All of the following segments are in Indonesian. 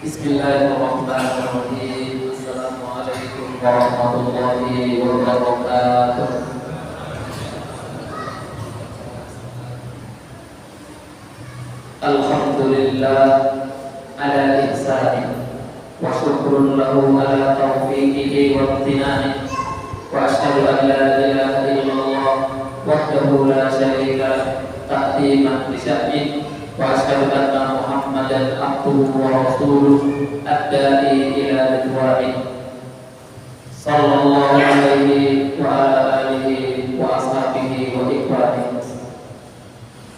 Bismillahirrahmanirrahim. Assalamualaikum warahmatullahi wabarakatuh. Alhamdulillah ala ihsani wa syukrun lahu ala taufiqihi wa imtinani wa asyhadu an la ilaha illallah wahdahu la syarika ta'ziman li sya'nihi wa asyhadu anna Muhammadan abduhu wa rasuluh ad-da'i ila ridwanihi sallallahu alaihi wa ala alihi wa ashabihi wa ikhwanihi.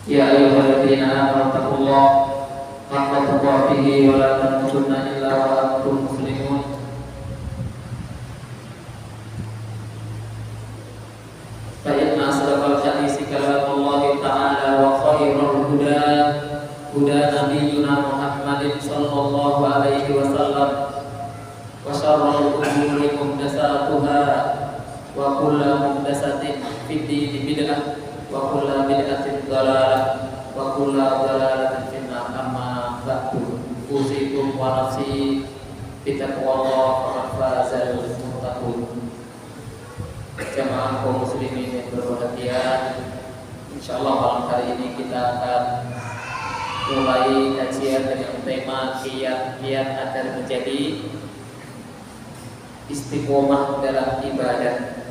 Ya ayyuhalladzina amanu taqullaha haqqa tuqatih wa la tamutunna illa wa antum muslimun. Fa inna asdaqal haditsi kalamullahi ta'ala wa khairul huda huda nabiyyina Muhammadin sallallahu alaihi wasallam wa syarrul umuri muhdatsatuha wa kullu muhdatsatin fid dini bid'ah wa kullu bid'atin dhalalah wa kullu dhalalatin finnar. Amma ba'du, usikum wa nafsi bitaqwallah wa fazal muttaqun. Jamaah kaum muslimin yang berbahagia, insyaallah malam hari ini kita akan mulai kajian dengan tema kiat-kiat agar menjadi istiqomah dalam ibadah.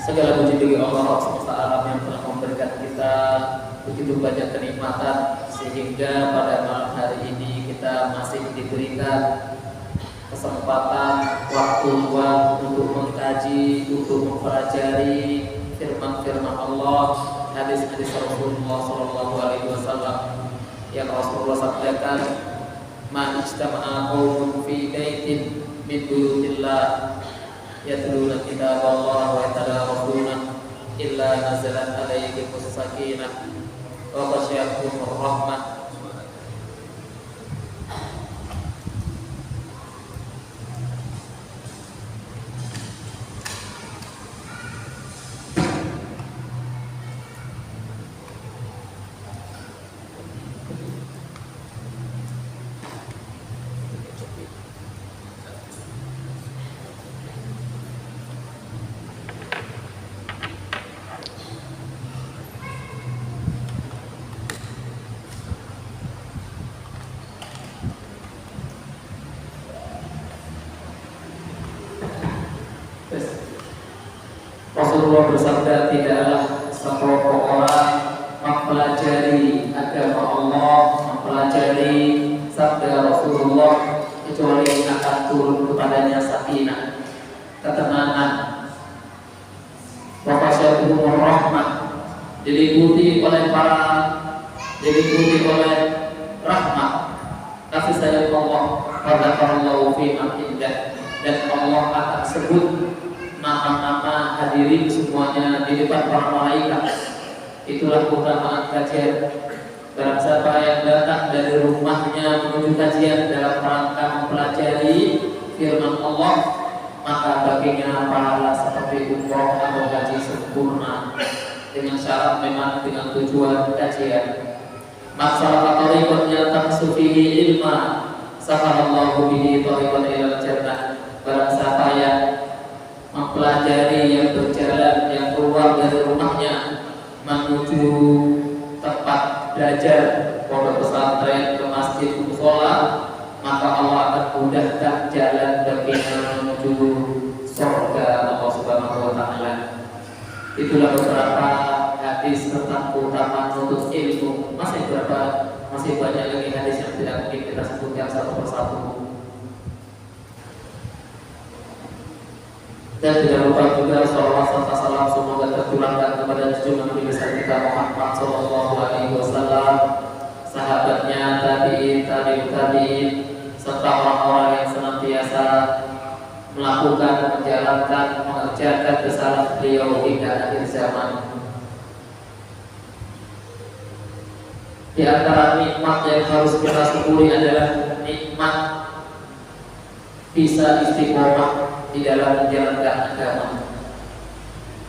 Segala puji bagi Allah semesta alam yang telah memberikan kita begitu banyak kenikmatan sehingga pada malam hari ini kita masih diberikan kesempatan waktu luang untuk mengkaji, untuk mempelajari firman-firman Allah, hadis-hadis Rasulullah sallallahu alaihi wasallam yang Rasulullah sabdakan, "Ma ijtama'a qaumun fi baitin min buyutillah yatluna kitaballah wa yatadarasuna illa nazalat alaihimus sakinah wa ghasyiyatuhumur rahmah." Rasulullah bersabda, tidaklah sekelompok orang mempelajari agama Allah, mempelajari sabda Rasulullah kecuali akan turun kepadanya sakinah, ketenangan, wa ghasyiyatuhumur rahmah, diliputi oleh rahmat, kasih sayang Allah, wa dzakarallahu fi man indah, dan Allah akan sebut nama-nama hadirin semuanya di depan para malaikat. Itulah keutamaan kajian. Barang siapa yang datang dari rumahnya menuju kajian dalam rangka mempelajari firman Allah, maka baginya pahala seperti umroh atau haji sempurna, dengan syarat memang dengan tujuan kajian. Masalah tariqatnya taqsufihi ilma sahalallahu bihi tariqan ilal jannah. Barang siapa yang mempelajari, yang berjalan, yang keluar dari rumahnya menuju tempat belajar, pondok pesantren, ke masjid, mushola, maka Allah akan mudahkan jalan baginya menuju surga Allah Subhanahu wa taala. Itulah beberapa hadis tentang keutamaan menuntut ilmu. Masih banyak lagi hadis yang tidak mungkin kita sebutkan satu persatu. Dan tidak lupa juga salawat serta salam semoga tercurahkan kepada junjungan Nabi besar kita Muhammad sallallahu alaihi wasallam, sahabatnya, tabi'in, tabi'in, serta orang-orang yang senantiasa melakukan, menjalankan, mengerjakan kesalahan beliau hingga akhir zaman. Di antara nikmat yang harus kita syukuri adalah nikmat bisa istiqomah di dalam menjalankan agama.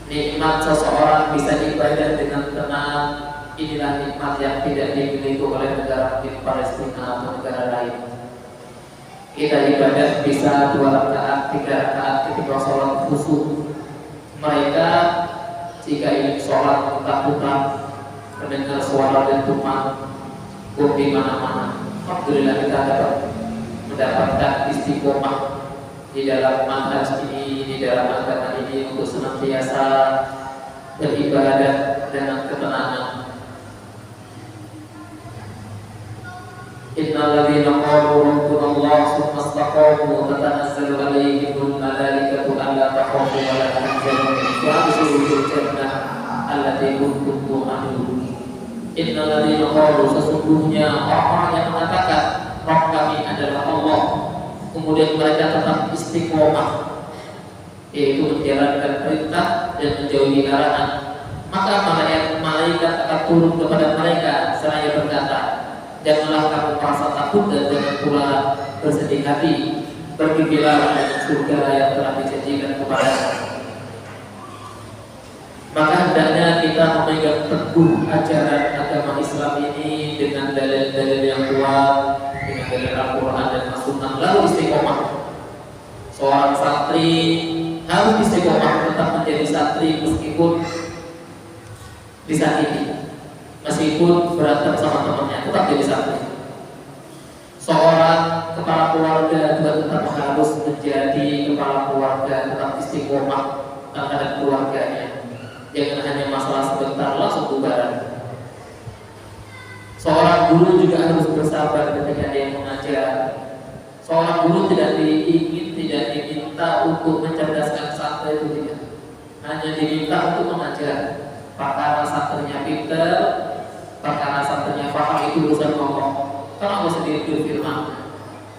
Nikmat seseorang bisa ibadah dengan tenang, inilah nikmat yang tidak dimiliki oleh negara di Palestina atau negara lain. Kita ibadah bisa 2 rakaat, 3 rakaat ketika sholat khusyuk. Mereka jika ingin sholat ketakutan mendengar suara dentuman di mana-mana. Alhamdulillah kita mendapatkan istiqomah di dalam manhaj ini, di dalam agama ini untuk senantiasa beribadah dengan ketenangan. Innal ladzina qalu rabbuna Allah tsumma istaqamu tatanazzalu 'alaihimul malaikatu alla takhafu wa la tahzanu wa abshiru bil jannah allati kuntum tu'adun. Innal ladzina qalu, sesungguhnya orang yang mengatakan Rabb kami adalah Allah, kemudian mereka tetap istiqomah, yaitu menjalankan perintah dan menjauhi larangan, maka malaikat akan turun kepada mereka seraya berkata, janganlah kamu merasa takut dan jangan pula bersedih hati, bergembiralah dengan surga yang telah dijanjikan kepada. Maka hendaknya kita memegang teguh ajaran agama Islam ini dengan dalil-dalil yang kuat, dengan dalil Al-Quran dan As-Sunnah, lalu istiqomah. Seorang santri harus istiqomah tetap menjadi santri meskipun disakiti, meskipun berantem sama temannya, tetap jadi santri. Seorang kepala keluarga juga tetap harus menjadi kepala keluarga, tetap istiqomah terhadap keluarganya. Jangan hanya masalah sebentar langsung bubaran. Seorang guru juga harus bersabar ketika dia mengajar. Seorang guru tidak diminta untuk mencerdaskan santri itu tidak, hanya diminta untuk mengajar. Perkara santrinya pintar, perkara santrinya paham, itu urusan Allah. Karena Allah sendiri berfirman,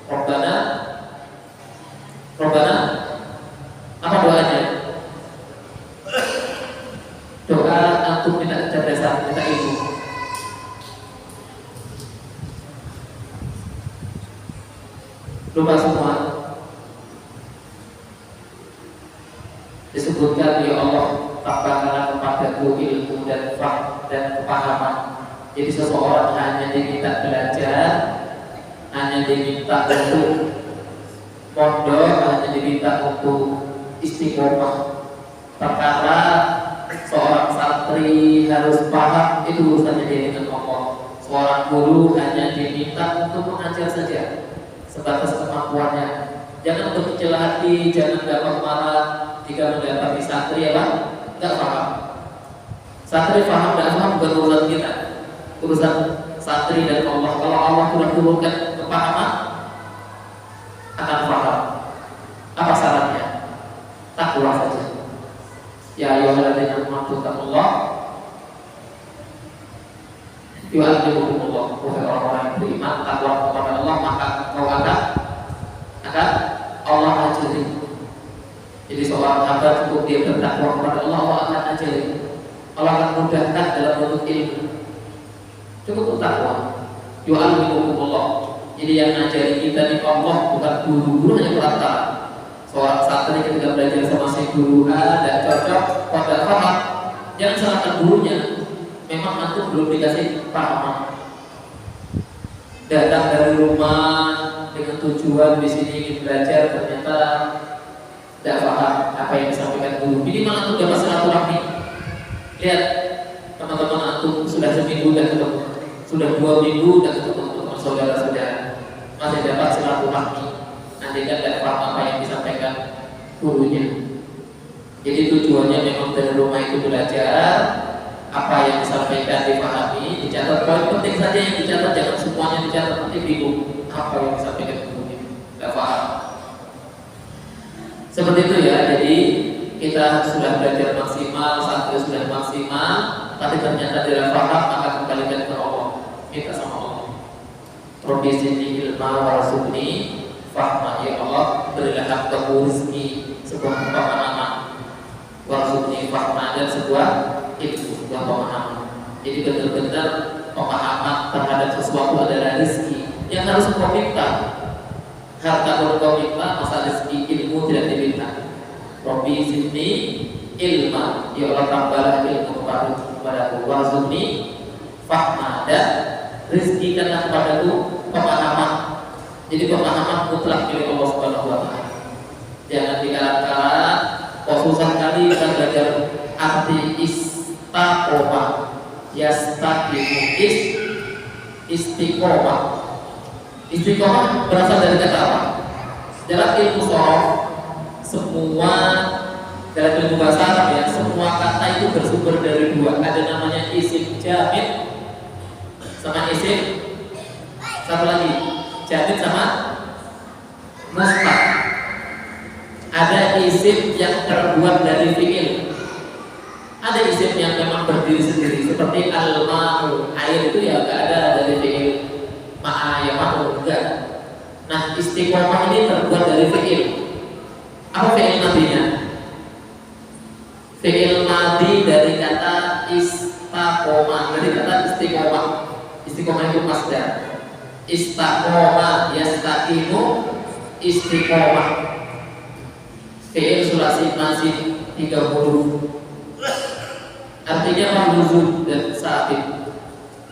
Rabbana, apa doanya? Doa untuk minta kecerdasan, minta ilmu. Lupa semua. Disebutkan, ya Allah, tambahkanlah kepadaku ilmu dan faham dan kepahaman. Jadi seseorang hanya diminta belajar, hanya diminta untuk pondok, hanya diminta untuk istiqomah. Perkara seorang santri harus paham, itu urusannya dia dengan Allah. Seorang guru hanya diminta untuk mengajar saja, sebatas kemampuannya. Jangan berkecil hati, jangan gampang marah jika mendapati santri nggak paham. Santri paham nggak paham bukan urusan kita, urusan santri dan Allah. Kalau Allah sudah turunkan kepahaman, akan paham. Apa syaratnya? Takwa saja. Ya ayyuhalladzina amanu taqullaha yu'allimukumullah. Wahai orang-orang yang beriman, takwa kepada Allah, maka kau akan Allah ajari. Jadi seorang hamba cukup dia bertakwa kepada Allah, Allah akan ajari. Allah akan mudahkan dalam bentuk ilmu. Cukup takwa. Yu'allimukumullah. Jadi yang ngajari kita di Allah bukan guru-guru, hanya perantara. Seorang santri ketika belajar sama si guru A dan cocok, pada paham, jangan salahkan gurunya. Memang antum belum dikasih pahaman. Datang dari rumah dengan tujuan di sini ingin belajar, ternyata tidak paham apa yang disampaikan guru. Minimal antum dapat silaturahmi. Lihat teman-teman antum sudah seminggu dan ketemu, sudah 2 minggu dan ketemu teman saudara-saudara, masih dapat silaturahmi. Nanti kan tidak paham apa yang disampaikan gurunya. Jadi tujuannya memang dari rumah itu belajar, apa yang disampaikan dipahami, dicatat. Poin penting saja yang dicatat, jangan semuanya dicatat, nanti bingung apa yang disampaikan gurunya, tidak paham. Seperti itu ya. Jadi kita sudah belajar maksimal, santri sudah maksimal, tapi ternyata tidak paham, maka kembalikan ke Allah, minta sama Allah. Rabbi zidni ilma warzuqni fahma. Ya Allah, berilah hamdaku rezeki, sebuah pemahaman, warzuqni fahma, dan sebuah ilmu, sebuah pemahaman. Jadi benar-benar pemahaman terhadap sesuatu adalah rezeki yang harus kau minta. Harta kalau kau minta, masa rezeki ilmu tidak diminta. Rabbi zidni ilma, ya Allah tambahlah ilmu kepadaku, warzuqni fahma, dan rizkikanlah kepadaku pemahaman. Jadi pemahaman mutlak milik Allah Subhanahu wa taala. Jangan dikalat-kalat. Susah kali kita belajar arti istiqomah. Yastaqimu istiqomah. Istiqomah berasal dari kata apa? Dalam ilmu shorof, semua dalam ilmu bahasa Arab ya, semua kata itu bersumber dari dua. Ada namanya isim jamid sama isim satu lagi, jamid sama mustaq. Ada isim yang terbuat dari fi'il, ada isim yang memang berdiri sendiri seperti al-ma'u, air itu ya gak ada dari fi'il. Ma'a ya ma'u enggak. Nah istiqomah ini terbuat dari fi'il. Apa fi'il madinya? Fi'il madi dari kata istaqomah, dari kata istiqomah. Istiqomah itu masdar. Istaqomah yastaqimu istiqomah. Fi'il sulasi masih 30. Artinya meluzum dan sabit.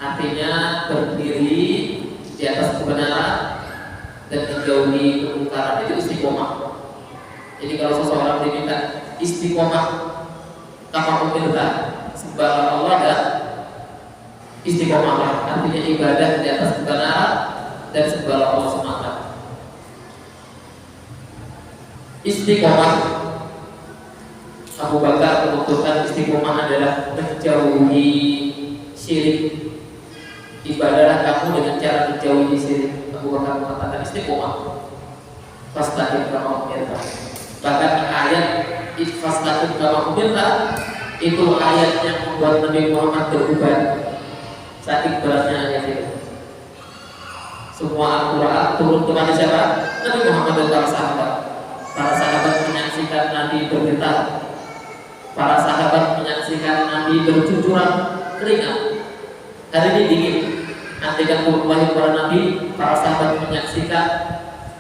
Artinya berdiri di atas kebenaran dan menjauhi kemungkaran, itu istiqomah. Jadi kalau seseorang diminta istiqomah tanpa pemirsa, sembahlah Allah dan istiqomah, artinya ibadah di atas kebenaran dan sembahlah Allah semata. Istiqomah, Abu Bakar menuturkan istiqomah adalah menjauhi syirik. Ibadahlah kamu dengan cara menjauhi syirik. Abu Bakar mengatakan istiqomah. Fastaqim kama umirta. Bahkan ayat fastaqim kama umirta itu ayat yang membuat Nabi Muhammad berubah. Saking beratnya ayat itu. Semua Al-Quran turun kepada siapa? Nabi Muhammad dan para sahabat. Para sahabat menyaksikan Nabi bergetar. Para sahabat menyaksikan Nabi bercucuran keringat. Hari ini dingin. Nanti kan wahyu para Nabi, para sahabat menyaksikan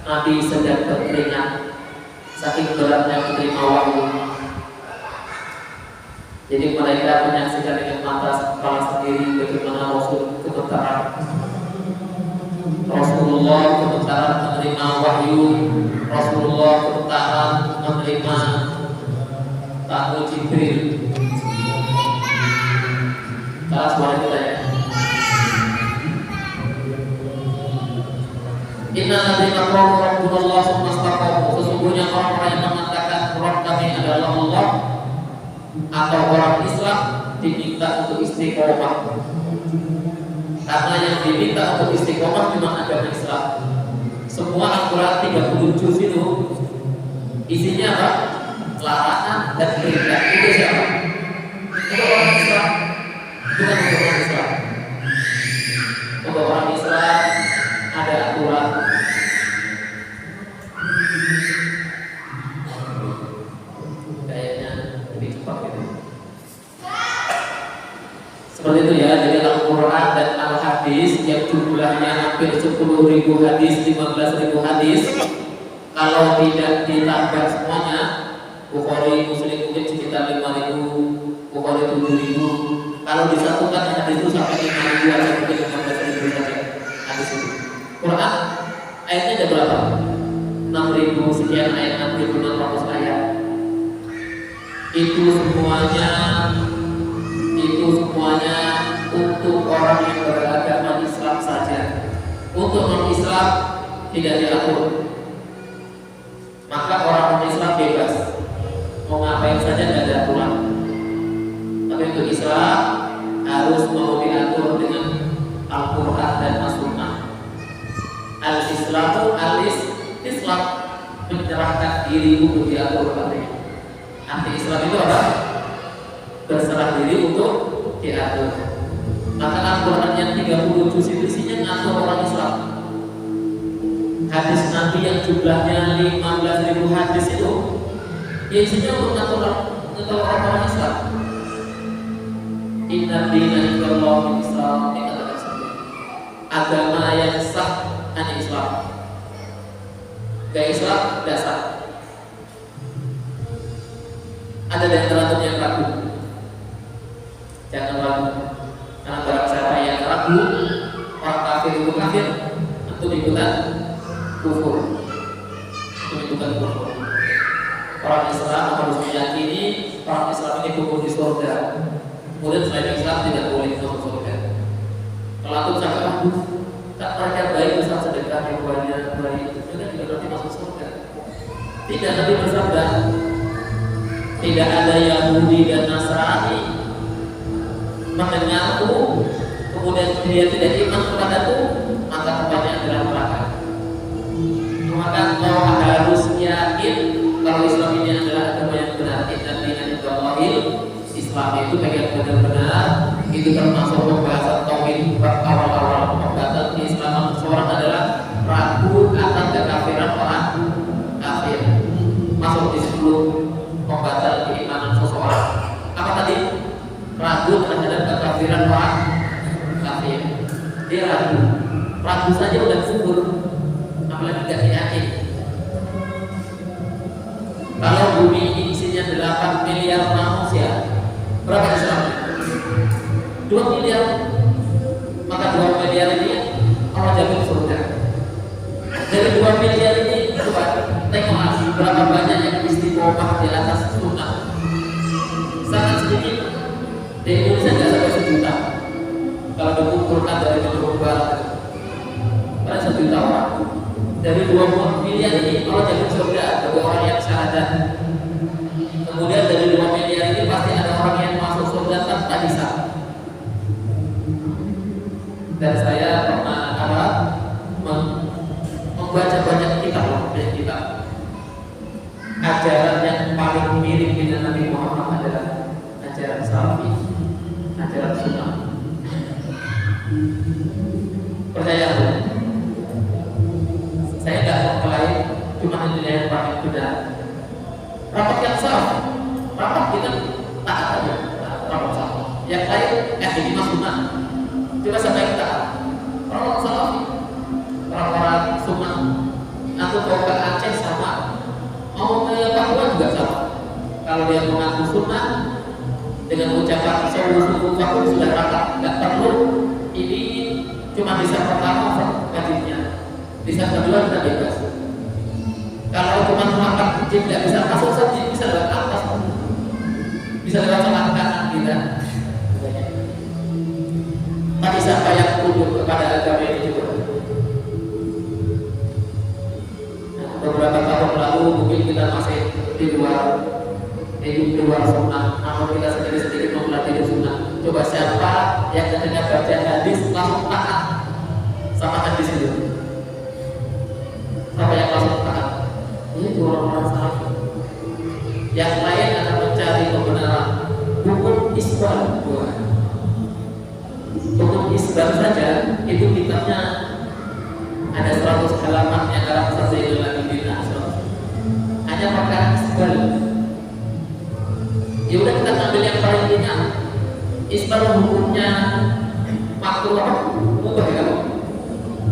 Nabi sedang berkeringat. Saking beratnya menerima wahyu. Jadi mereka menyaksikan dengan mata kepala sendiri bagaimana Rasul gemetaran. Rasulullah gemetaran menerima wahyu. Rasulullah gemetaran menerima tamu Jibril. Salah suara kita ya. Inna ladzina qalu rabbunallah tsumma istaqamu. Sesungguhnya orang-orang yang mengatakan Rabb kami adalah Allah atau orang Islam diminta untuk istiqomah. Karena yang diminta untuk istiqomah cuma agama Islam. Semua Al-Quran 30 juz itu isinya apa? Larangan dan perintah. Itu siapa? Untuk orang Islam, bukan untuk orang Islam. Untuk orang Islam ada aturan. Kayaknya lebih cepat gitu. Seperti itu ya. Jadi Al-Quran dan Al-Hadis yang jumlahnya hampir 10.000 hadis, 15.000 hadis. Kalau tidak ditambah semuanya, Bukhari, Muslim mungkin sekitar 5.000, Bukhari 7.000. Kalau disatukan hadis itu sampai 5.000 atau mungkin 15.000 saja hadis itu. Quran ayatnya ada berapa? 6.000 sekian ayat, 6.600 ayat. Itu semuanya untuk orang yang beragama Islam saja. Untuk non-Islam tidak diatur. Maka orang non-Islam bebas mau ngapain saja, tidak ada aturan. Tapi untuk Islam harus mau diatur dengan Al-Quran dan As-Sunnah. Al-Islamu Islam menyerahkan diri untuk diatur oleh. Anti-Islam itu apa? Berserah diri untuk diatur. Maka Al-Quran yang 30 juz itu isinya ngatur orang Islam. Hadis Nabi yang jumlahnya 15.000 hadis itu ya isinya untuk ngatur orang Islam. Inna dina indallahi Islam. Agama yang sah hanya Islam. Gak Islam dasar. Ada di antara yang ragu. Jangan ragu. Karena barang siapa yang ragu orang kafir itu kafir, untuk ikutan kufur, Orang Islam harus meyakini orang Islam ini kufur di surga. Kemudian selain Islam tidak boleh masuk surga. Kalau aku sangat ragu, tak mereka baik besar sedekah ribuannya baik, juga tidak berarti masuk surga. Tidak, Nabi bersabda, tidak ada Yahudi dan Nasrani mendengarku kemudian dia tidak iman kepadaku, maka tempatnya adalah neraka. Maka kau harus yakin kalau Islam ini adalah agama yang benar. Dan Islam itu yang benar-benar itu termasuk pembahasan tauhid awal-awal pembahasan Islam. Seorang adalah ragu akan kekafiran orang kafir, masuk di 10 pembatal keimanan seseorang. Apa tadi? Ragu terhadap kekafiran orang kafir. Dia ragu saja udah kufur, apalagi tidak yakin. Kalau bumi ini isinya 8 miliar manusia, berapa Islam? 2 miliar. Maka 2 miliar ini Allah jamin surga. Dari 2 miliar ini coba tengok berapa banyak yang istiqomah di atas sunnah. Sangat sedikit. Di Indonesia tidak sampai 1 juta. Kalau dikumpulkan dari seluruh barat, pada 1 juta orang. Dari 20 miliar ini Allah jamin surga bagi orang yang syahadat. Kemudian dari 2 miliar ini pasti ada orang yang masuk surga tanpa hisab. Dan saya pernah membaca banyak kitab. Ajaran yang paling mirip dengan Nabi Muhammad adalah ajaran Salafi, ajaran Sunnah. Percaya aku, saya tidak mengklaim cuma ini yang paling benar. Rapat yang salah, rapat kita taat aja, rapat salah. Yang lain ini mas Sunnah. Coba sampai kita orang Salafi, orang-orang Sunnah. Aku mau ke Aceh sama, mau ke Papua juga sama. Kalau dia mengaku Sunnah dengan ucapan suku Papua sudah rata, tidak perlu ini cuma bisa pertama wajibnya, bisa kedua kita bebas. Kalau cuma mengangkat jin tidak bisa masuk saja, bisa lewat atas, bisa lewat tangan kanan kita. Tapi siapa yang tunduk kepada agama ini juga? Beberapa tahun lalu mungkin kita masih di luar sunnah, namun kita sedikit mempelatih sunnah. Coba siapa yang ketika baca hadis langsung taat sama hadis itu? Siapa yang langsung taat? Ini orang-orang salaf. Yang lain akan mencari kebenaran. Hukum isbal, hukum isbal saja itu kitabnya ada 100 halaman yang dalam Sayyidul Abidin hanya perkara isbal. Ya udah kita ambil yang paling ringan. Isbal hukumnya makruh, mubah ya.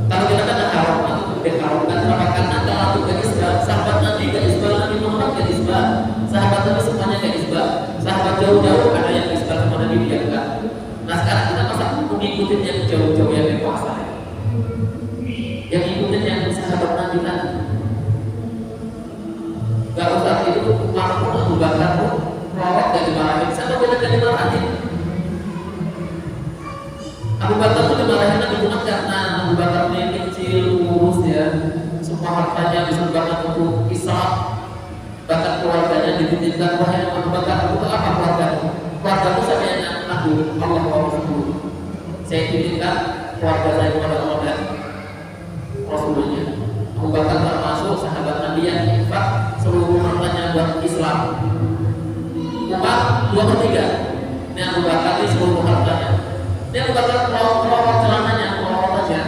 Kalau kita kata haram atau tidak haram, karena kalau tidak isbal, sahabat Nabi tidak isbal, Nabi Muhammad tidak isbal, sahabat Nabi semuanya tidak isbal, sahabat jauh-jauh ada yang isbal sama Nabi dia enggak. Nah sekarang kita masa mengikutin yang jauh-jauh yang berkuasa, yang ikutin yang sahabat Nabi tadi. Gak usah itu langsung Abu Bakar pun rawat dan dimarahin, sama boleh dan dimarahin. Abu Bakar itu dimarahin Nabi cuma karena Abu Bakar ini kecil, kurus ya, semua hartanya disumbangkan untuk Islam, bahkan keluarganya dititipkan. Wahai Abu Bakar, itu apa keluargamu? Keluargamu sama yang aku Allah wa Rasul. Saya titipkan keluarga saya kepada Allah dan Rasulnya. Abu Bakar termasuk sahabat Nabi yang infak seluruh hartanya buat Islam. Umar 2/3. Ini Abu Bakar ini seluruh hartanya. Ini Abu Bakar merawat celananya, merawat aja.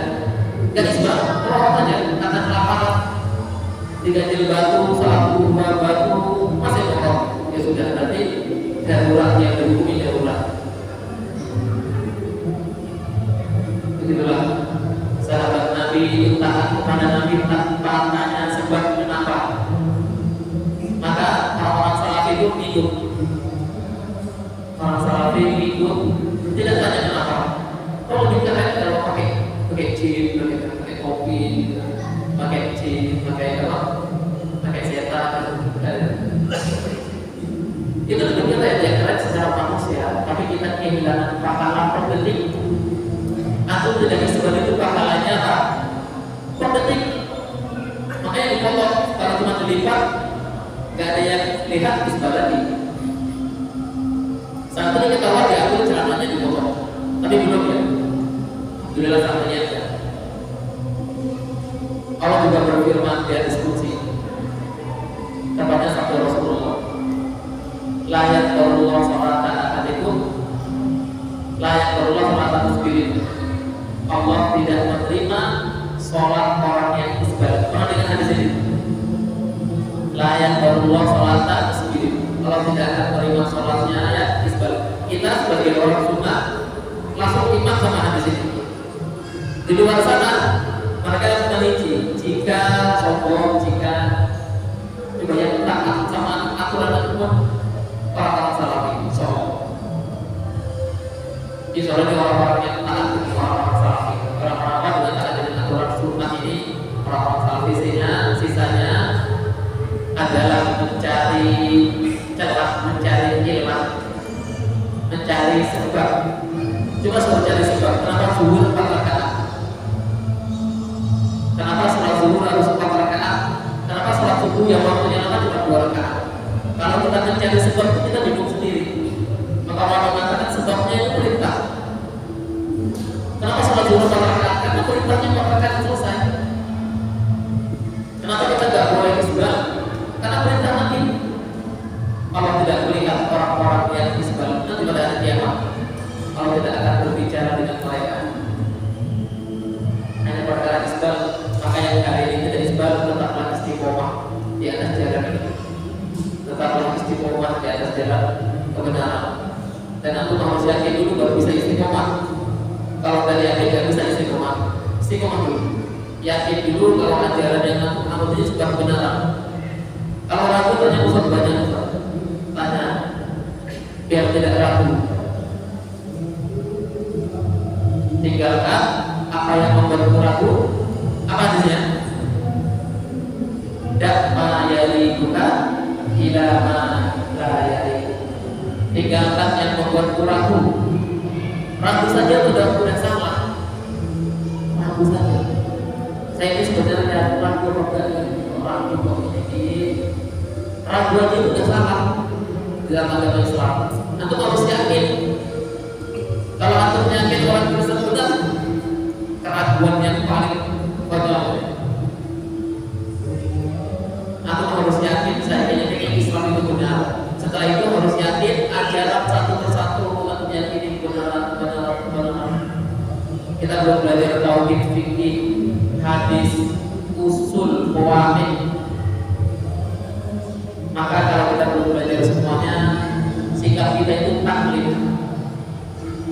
Gak isbal, merawat aja. Karena kelaparan, diganjil batu, 1 2 batu, masih kotor. Ya sudah, berarti darurat yang dihukumi darurat. Begitulah sahabat Nabi itu taat kepada Nabi tanpa tanya sebab kenapa. Maka orang-orang salaf itu hidup. Orang salaf itu hidup tidak tanya kenapa. Kalau dikatakan detik. Antum tidak isbal itu pahalanya apa? Per detik. Makanya dipotong. Kalau cuma dilipat, nggak ada yang lihat isbal lagi. Saat ini ketahuan diatur celananya dipotong, tapi belum ya. Alhamdulillah sampai aja. Allah juga berfirman di hadis qudsi. Tepatnya sabda Rasulullah. La yaqbalullahu salata ahadikum, la yaqbalullahu salata musbirin. Allah tidak menerima sholat orang yang isbal. Pernah dengar hadis ini? La yaqbalullahu salata musbirin. Allah tidak akan menerima sholatnya ya isbal. Kita sebagai orang sunnah langsung iman sama hadis ini. Di luar sana mereka meneliti jika sombong, jika banyak taat sama aturan orang-orang salafi sombong. Insya Allah orang-orang yang taat orang-orang salafi, orang-orang yang taat dengan aturan sunnah ini orang-orang salafi. Sisanya adalah mencari celah, mencari ilah, mencari sebab. Cuma mencari sebab. Kenapa zuhur 4 rakaat? Kenapa sholat zuhur harus 4 rakaat? Kenapa sholat subuh yang waktunya lama cuma 2 rakaat? Kalau kita mencari sebab itu kita bingung sendiri. Maka orang mengatakan sebabnya itu perintah. Kenapa sholat zuhur 4 rakaat? Karena perintahnya 4 rakaat selesai. Kenapa kita tidak boleh isbal? Karena perintah Nabi. Allah tidak melihat orang-orang yang isbal nanti pada hari kiamat. Allah tidak akan berbicara dengan mereka. Hanya perkara isbal. Maka yang hari ini tidak isbal, tetaplah istiqomah di atas jalan ini. Tetaplah istiqomah di atas jalan kebenaran. Dan aku harus yakin dulu baru bisa istiqomah. Kalau dari yakin tidak bisa istiqomah, istiqomah dulu. Yakin dulu kalau ajaran yang aku ini sudah kebenaran. Kalau ragu tanya Ustaz, banyak Ustaz. Tanya biar tidak ragu. Tinggalkan apa yang membuatmu ragu. Apa artinya? Dakma yalibuka ila ma la yalibu. Tinggalkan yang membuatmu ragu. Ragu saja sudah salah. Ragu saja. Saya ini sebenarnya ragu ini. Ragu aja sudah salah dalam agama Islam. Antum harus yakin. Kalau antum yakin orang Kristen benar, keraguan yang paling konyol. Antum harus yakin saya yakin Islam itu benar. Setelah itu harus yakin ajaran satu persatu antum yakini kebenaran. Kita belum belajar tauhid, fikih, hadis, usul, qawaid. Maka kalau kita belum belajar semuanya, sikap kita itu taklid.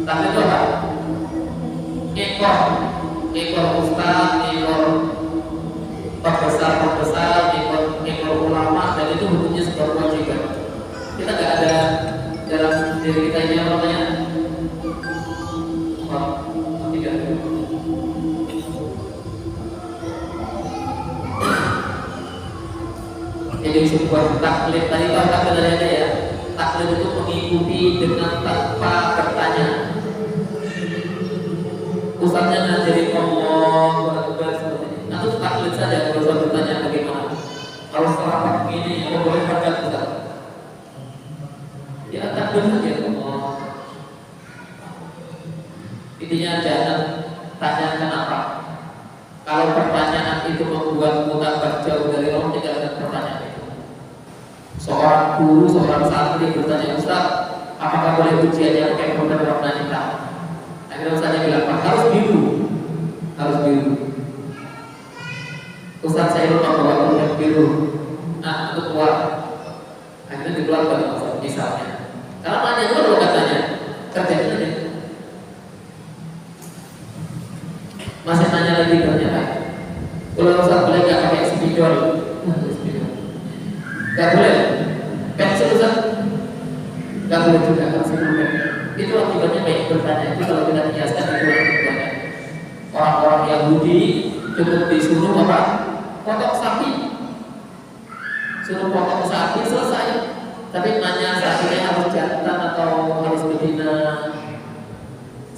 Taklid itu apa? Ekor ustaz, ekor pembesar, ekor ulama, dan itu hukumnya sebuah kewajiban. Kita nggak ada dalam diri kita ini apa namanya? Tidak. Jadi sebuah taklid, tadi tahu taklid ada ya. Taklid itu mengikuti dengan tanpa bertanya. Ustaznya ngajarin ngomong, seperti ini. Nah, itu taklid saja. Kalau saya bertanya bagaimana? Kalau serapat begini, apa boleh pakai Ustaz? Ya taklid saja ngomong. Intinya jangan tanya kenapa. Kalau pertanyaan itu membuatmu tambah jauh dari Allah, tinggalkan pertanyaan itu. Seorang guru, seorang santri bertanya, Ustaz, apakah boleh ujiannya pakai produk warna hitam? Akhirnya Ustaznya bilang, Pak, harus biru. Ustaz, saya lupa bawa produk biru. Nah, untuk keluar. Akhirnya dikeluarkan Ustaz, misalnya. Karena nanya itu kalau katanya, kerjain aja. Masih nanya lagi ternyata. Kalau Ustaz boleh nggak pakai spidol? Nggak boleh. Pensil Ustaz? Nggak boleh juga. Itu akibatnya baik bertanya. Itu kalau kita kiaskan itu akibatnya. Orang-orang Yahudi cukup disuruh apa? Potong sapi. Suruh potong sapi selesai. Tapi nanya sapinya harus jantan atau harus betina.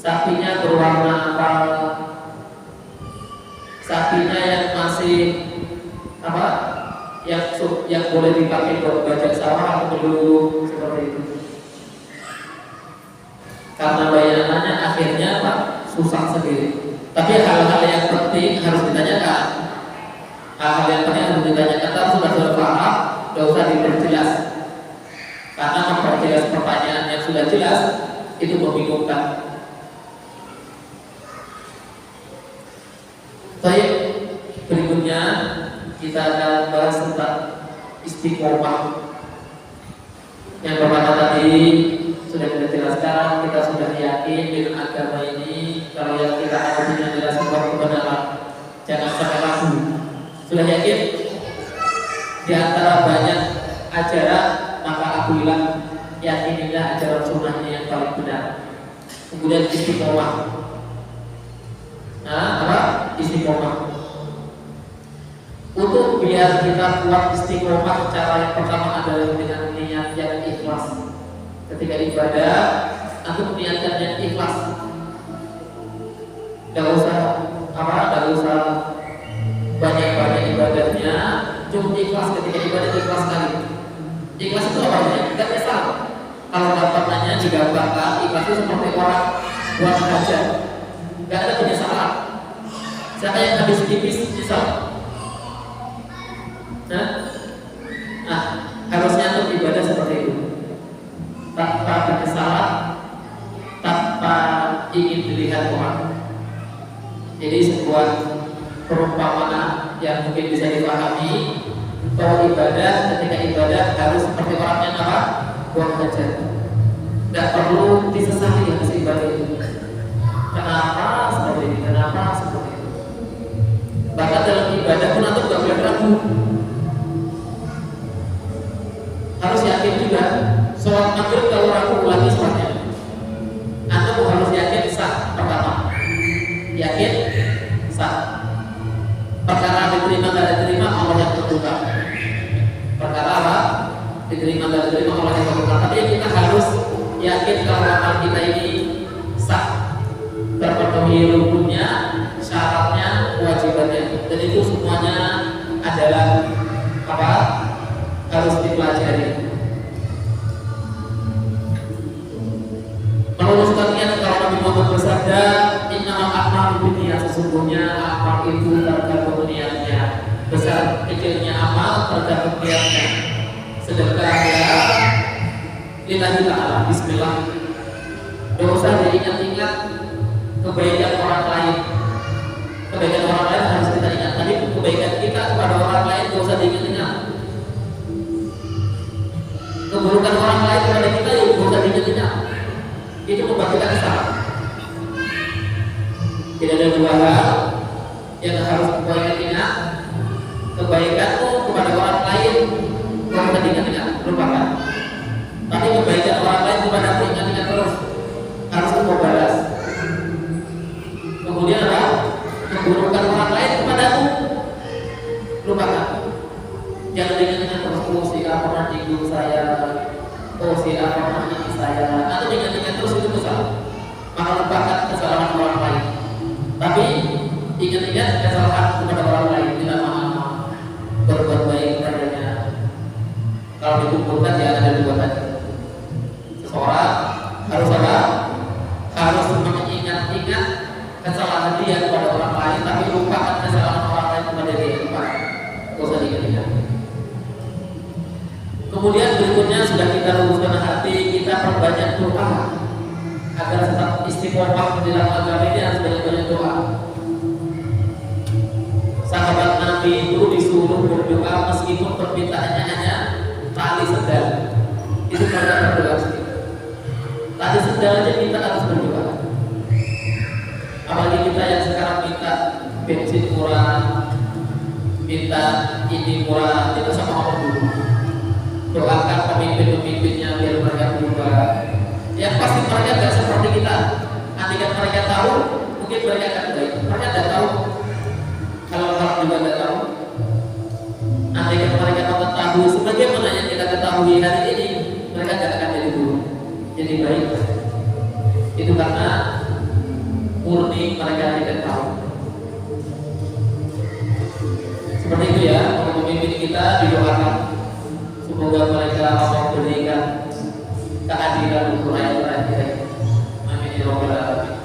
sapinya berwarna apa, sapinya yang masih apa, yang boleh dipakai buat bajak sawah atau dulu seperti itu. Karena bayangannya akhirnya apa, susah sendiri. Tapi hal-hal yang penting harus ditanyakan. Hal-hal yang penting harus ditanyakan. Tapi sudah paham, tidak usah diperjelas. Karena memperjelas pertanyaan yang sudah jelas itu membingungkan. Baik, berikutnya kita akan bahas tentang istiqomah. Yang pertama tadi sudah kita jelaskan, kita sudah yakin dengan agama ini. Kalau yang kita artinya adalah sebuah kebenaran, jangan sampai ragu. Sudah yakin? Di antara banyak ajaran, maka aku bilang yakinilah ajaran sunnahnya yang paling benar. Kemudian istiqomah. Nah, apa? Istiqomah. Untuk biar kita kuat istiqomah, cara yang pertama adalah dengan niat yang ikhlas. Ketika ibadah, aku niatkan yang ikhlas. Tidak usah banyak-banyak ibadahnya, cuma ikhlas. Ketika ibadah ikhlas sekali. Ikhlas itu apa ya? Tidak nyesal. Kalau dapatnya digambarkan, ikhlas itu seperti orang buat hajat. Tidak ada penyesalan. Siapa yang habis tipis nyesal? Nah, harusnya untuk ibadah seperti itu, tanpa penyesalan, tanpa ingin dilihat orang. Jadi sebuah perumpamaan yang mungkin bisa dipahami bahwa ibadah, ketika ibadah harus seperti orang yang apa? Buang hajat. Tidak perlu disesali habis ibadah itu. Kenapa seperti ini? Kenapa seperti itu? Bahkan dalam ibadah pun antum tidak boleh ragu. Harus yakin juga. Sholat maghrib kalau ragu ulangi sholatnya. Antum harus yakin sah pertama. Yakin sah. Perkara diterima tidak diterima Allah yang tentukan. Perkara apa? Diterima tidak diterima Allah yang tentukan. Tapi kita harus yakin kalau amal kita ini sah, terpenuhi rukunnya, syaratnya, kewajibannya. Dan itu semuanya adalah apa? Harus dipelajari. Meluruskan niat, kalau Nabi Muhammad bersabda, innamal a'malu binniyat, sesungguhnya amal itu tergantung niatnya. Besar kecilnya amal tergantung niatnya. Sedekah ya lillahi ta'ala, bismillah. Tidak usah diingat-ingat kebaikan orang lain. Kebaikan orang lain harus kita ingat. Tapi kebaikan kita kepada orang lain tidak usah diingat-ingat. Keburukan orang lain kepada kita ya tidak usah diingat-ingat. Itu membuat kita kesal. Tidak ada dua hal yang harus kita ingat. Kebaikanmu kepada orang lain tidak usah diingat-ingat, lupakan. Tapi kebaikan orang lain kepada aku ingat-ingat terus, harus aku balas. Kemudian apa? Keburukan orang lain kepadaku lupakan. Jangan ingat-ingat terus, oh si A pernah nyinggung saya, oh si A pernah nyinggung saya. Atau ingat-ingat terus itu besar. Maka lupakan kesalahan orang lain. Tapi ingat-ingat kesalahan kepada orang lain, tidak maaf, berbuat baik kepadanya. Kalau dikumpulkan ya ada dua tadi. Seseorang harus apa? Harus mengingat-ingat kesalahan dia kepada orang lain, tapi lupakan kesalahan orang lain kepada dia. Lupakan, tidak usah diingat-ingat. Kemudian berikutnya sudah kita luruskan hati, kita perbanyak doa agar tetap istiqomah di dalam agama ini. Harus banyak-banyak doa. Sahabat Nabi itu disuruh berdoa meskipun permintaannya hanya tali sendal. Itu mereka berdoa sedikit. Tali sendal aja kita harus berdoa. Apalagi kita yang sekarang minta bensin murah, minta ini murah, kita sama Allah dulu. Doakan pemimpin-pemimpinnya biar mereka berubah. Yang pasti mereka tidak seperti kita. Nanti kan mereka tahu, mungkin mereka akan baik. Mereka tidak tahu. Kalau orang juga tidak tahu. Nanti kan mereka mengetahui sebagaimana yang kita ketahui hari ini, mereka tidak akan jadi buruk, jadi baik. Itu karena mereka tidak tahu. Seperti itu ya, untuk pemimpin kita didoakan semoga mereka Allah berikan keadilan untuk rakyat-rakyat kita. Amin ya rabbal alamin.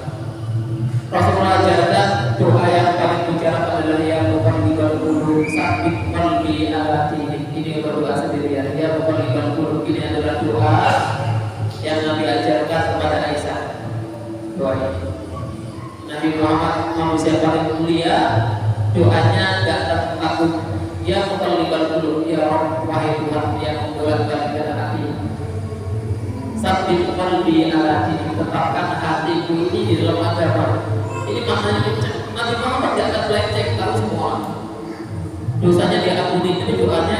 Rasulullah ajarkan doa yang paling mujarab adalah yang muqallibal qulub sabbit qalbi ala dinik. Ini doa sendirian. Ya muqallibal qulub ini adalah doa yang Nabi ajarkan kepada Aisyah. Doa ini Nabi Muhammad manusia paling mulia, doanya enggak takut. Ya muqallibal qulub, ya Rabb, wahai Tuhan yang membolak-balik hati. Sabbit qalbi ala dinik, tetapkan hatiku ini di dalam agama. Ini maknanya Nabi Muhammad tidak akan melenceng tahu semua. Dosanya diampuni, ini doanya.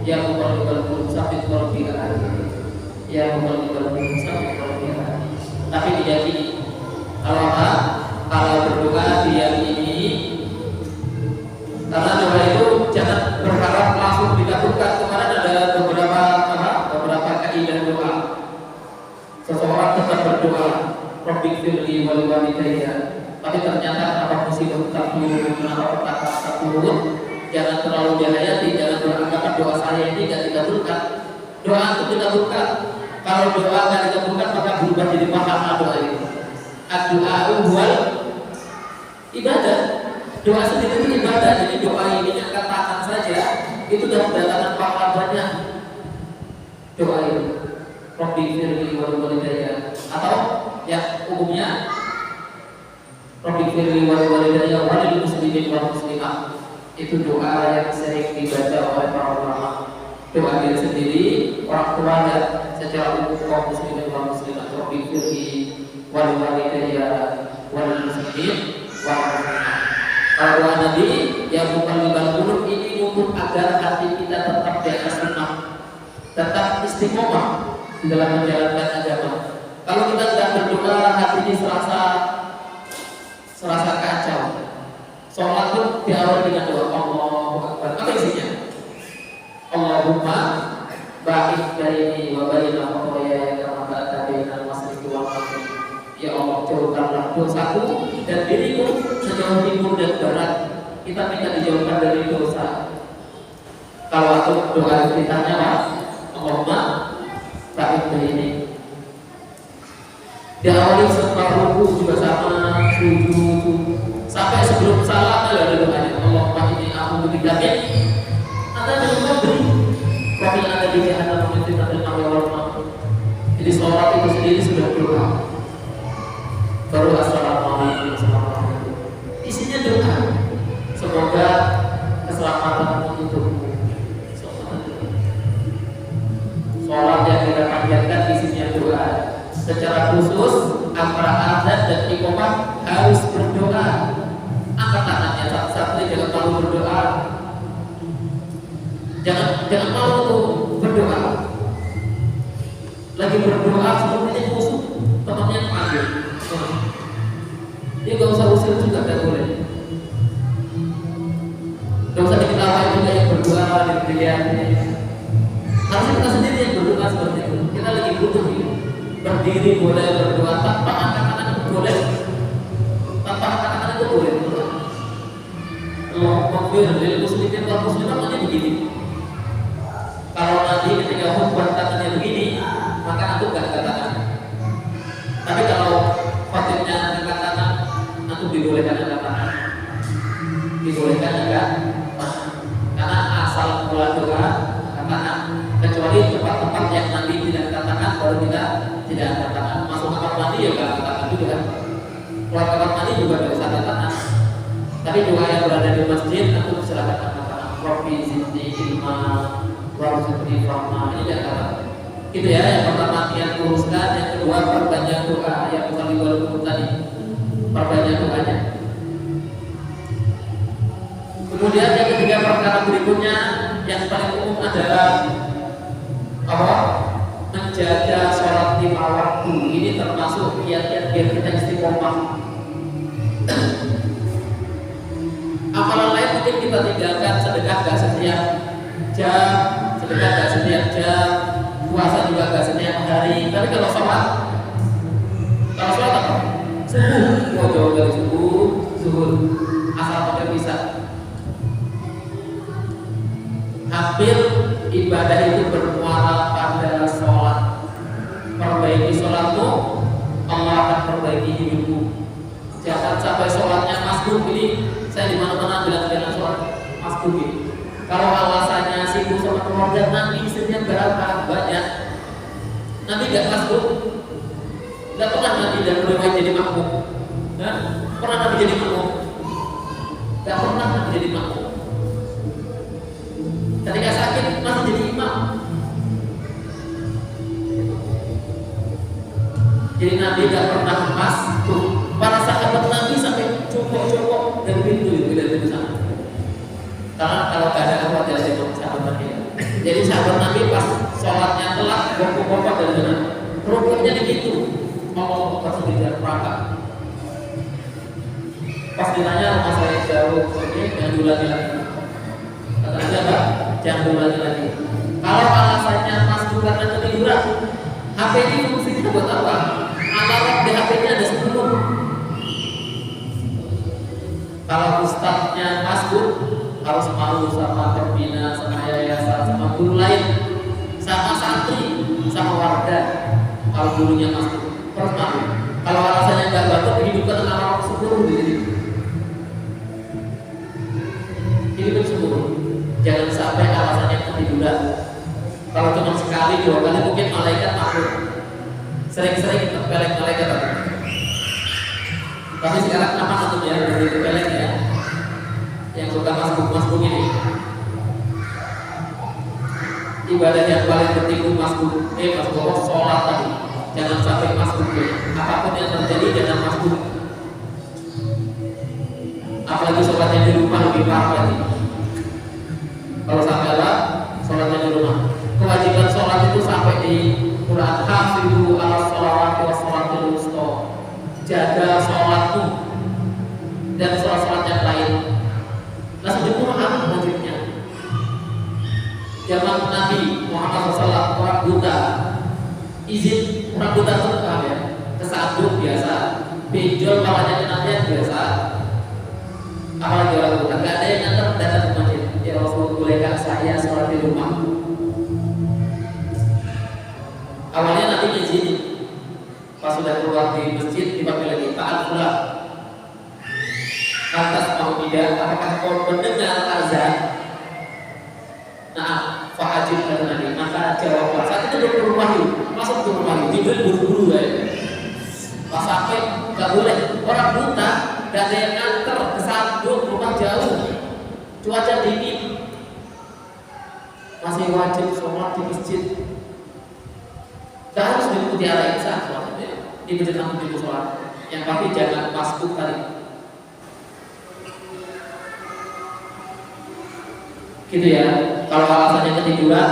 Ya muqallibal qulub sabbit qalbi ala dinik. Ya muqallibal qulub sabbit qalbi ala dinik. Tapi diyakini. Kalau apa? Kalau berdoa diyakini. Karena doa itu jangan berharap langsung dikabulkan. Kemarin ada beberapa kaidah doa. Seseorang tetap berdoa, Rabbighfirli wa li walidayya. Tapi ternyata apa musibah takut, kenapa petaka takut, jangan terlalu dihayati, jangan beranggapan doa saya ini tidak dikabulkan. Doa itu dikabulkan. Kalau doa tidak dikabulkan maka berubah jadi pahala doa itu. Doa wal ibadah. Doa sendiri itu ibadah. Jadi doa ini yang katakan saja itu sudah mendatangkan pahala banyak. Doa ini Rabbighfirli wa li walidayya, atau yang umumnya Rabbighfirli wa li walidayya wa lil muslimin wal muslimat. Itu doa yang sering dibaca oleh para ulama. Doa diri sendiri, orang tua dan secara umum kaum muslimin wal muslimat. Rabbighfirli wa li walidayya wa lil muslimin wal muslimat. Kalau doa Nabi yang muqallibal qulub ini untuk agar hati kita tetap di atas sunnah, tetap istiqomah di dalam menjalankan agama. Kalau kita tidak berdoa, hati ini serasa kacau. Sholat pun diawali dengan doa Allahu Akbar. Apa isinya? Allahumma ba'id baini wa baina khataaya kama ba'adta bainal masyriqi wal maghrib. Ya Allah, jauhkanlah dosaku dan diriku sejauh timur dan barat. Kita minta dijauhkan dari dosa. Kalau aku doa ceritanya apa? Allahumma ba'id baini. Diawali setelah ruku juga sama, sujud sampai sebelum salam ada doanya. Allahumma inni a'udzu bika min adzabil qabr wa min adzabi jahannam wa min fitnatil mahya wal mamat. Jadi sholat itu sendiri sudah doa. Baru assalamualaikum warahmatullahi wabarakatuh. Isinya doa. Semoga keselamatan untukmu. Sholat yang kita panjatkan isinya doa. Secara khusus antara azan dan iqamah harus berdoa. Angkat tangannya satu-satu, jangan malu berdoa. Jangan malu untuk berdoa. Lagi berdoa sepertinya musuh temannya panggil. Dia gak usah usir juga, gak boleh. Gak usah diketawain juga yang berdoa dilihat. Harusnya kita sendiri yang berdoa seperti itu. Kita lagi butuh ini. Berdiri boleh berdoa, tanpa angkat tangan itu boleh. Tanpa angkat tangan itu boleh. Allahumma ighfir lil muslimin wal muslimat ini begini. Kalau nanti ketika khutbah tangannya begini, maka antum gak angkat tangan. Tapi kalau khotibnya angkat tangan, antum dibolehkan angkat tangan. Dibolehkan angkat tangan. Karena asal mula doa angkat tangan. Kecuali tempat-tempat yang nanti tidak angkat tangan, baru kita tidak angkat tangan. Masuk kamar mandi ya nggak angkat tangan juga kan. Keluar kamar mandi juga nggak usah angkat tangan. Tapi doa yang berada di masjid antum silakan angkat tangan. Rabbi zidni ilma warzuqni fahma. Ini dia kata. Itu ya yang pertama yang luruskan, yang kedua perbanyak doa yang bukan di bawah tadi. Perbanyak doanya. Kemudian yang ketiga perkara berikutnya yang paling umum adalah apa? Menjaga sholat lima waktu. Ini termasuk kiat-kiat biar kita istiqomah. Amalan lain mungkin kita tinggalkan, sedekah gak setiap jam, sedekah gak setiap jam, puasa juga gak setiap hari. Tapi kalau sholat apa? Subuh, jauh zuhur, asar maghrib isya. Hampir ibadah itu bermuara pada sholat. Perbaiki sholatmu, Allah akan perbaiki hidupmu. Jangan sampai sholatnya masbuk. Ini saya di mana-mana bilang jangan sholat masbuk ini. Kalau alasannya sibuk sama keluarga, nanti istrinya berapa banyak, nanti gak masbuk. Gak pernah nanti dan berubah jadi makmum. Pernah nanti jadi makmum? Gak pernah nanti jadi makmum. Ketika sakit masih jadi imam. Jadi Nabi gak pernah masbuk. Para sahabat Nabi sampai copok-copok dari pintu itu dari sana. Karena kalau gak ada apa tidak ada sahabat Nabi. Jadi sahabat Nabi pas sholatnya telat, bongkok-bongkok dari sana. Rukunnya begitu. Ngomong pas tidak perangkat. Pas ditanya rumah saya jauh, oke, jangan diulangi lagi. Kata aja Pak, jangan diulangi lagi. Kalau alasannya masuk karena ketiduran, HP ini fungsinya buat apa? Alarm di HP-nya ada 10. Kalau ustadznya masuk, harus malu sama pembina, sama yayasan, sama guru lain, sama santri, sama warga. Kalau gurunya masuk, harus malu. Kalau alasannya nggak bagus, hidupkan alarm 10 di sini. Hidup 10. Jangan sampai alasannya ketiduran. Kalau cuma sekali, 2 kali mungkin malaikat makhluk. Sering-sering pelek malaikat. Tapi sekarang apa maksudnya dari pelek ya? Yang suka masbuk ini. Ibadah yang paling penting itu masbuk sholat tadi. Jangan sampai masbuk. Apapun yang terjadi jangan masbuk. Apalagi sholatnya di rumah lebih parah lagi. Kalau sampai apa? Sholatnya di rumah. Kewajiban sholat itu sampai di Quran. Hafizu ala sholawati wa sholatil wusta. Jaga sholatmu dan sholat-sholat yang lain. Langsung di Quran wajibnya. Zaman Nabi Muhammad SAW orang buta. Izin orang buta itu apa ya? Kesandung biasa. Pinjol palanya kenanya biasa. Apalagi orang buta, gak ada yang nganter datang ke masjid. Ya Rasul, bolehkah saya sholat di rumah? Awalnya Nabi ngizinin. Pas sudah keluar di masjid, dipanggil lagi Ta'al pula. Atas mau tidak, apakah kau mendengar azan? Nah, fa'ajib kata Nabi. Maka jawablah. Saat itu dia wahyu, masuk ke rumah wahyu. Jibril buru-buru ya. Pas sampai gak boleh. Orang buta gak ada yang nganter ke sandung, rumah jauh, cuaca dingin, masih wajib sholat di masjid. Gak harus diikuti arah Isya sholatnya. Di masjid kamu itu sholat. Yang pasti jangan masbuk tadi. Gitu ya. Kalau alasannya ketiduran,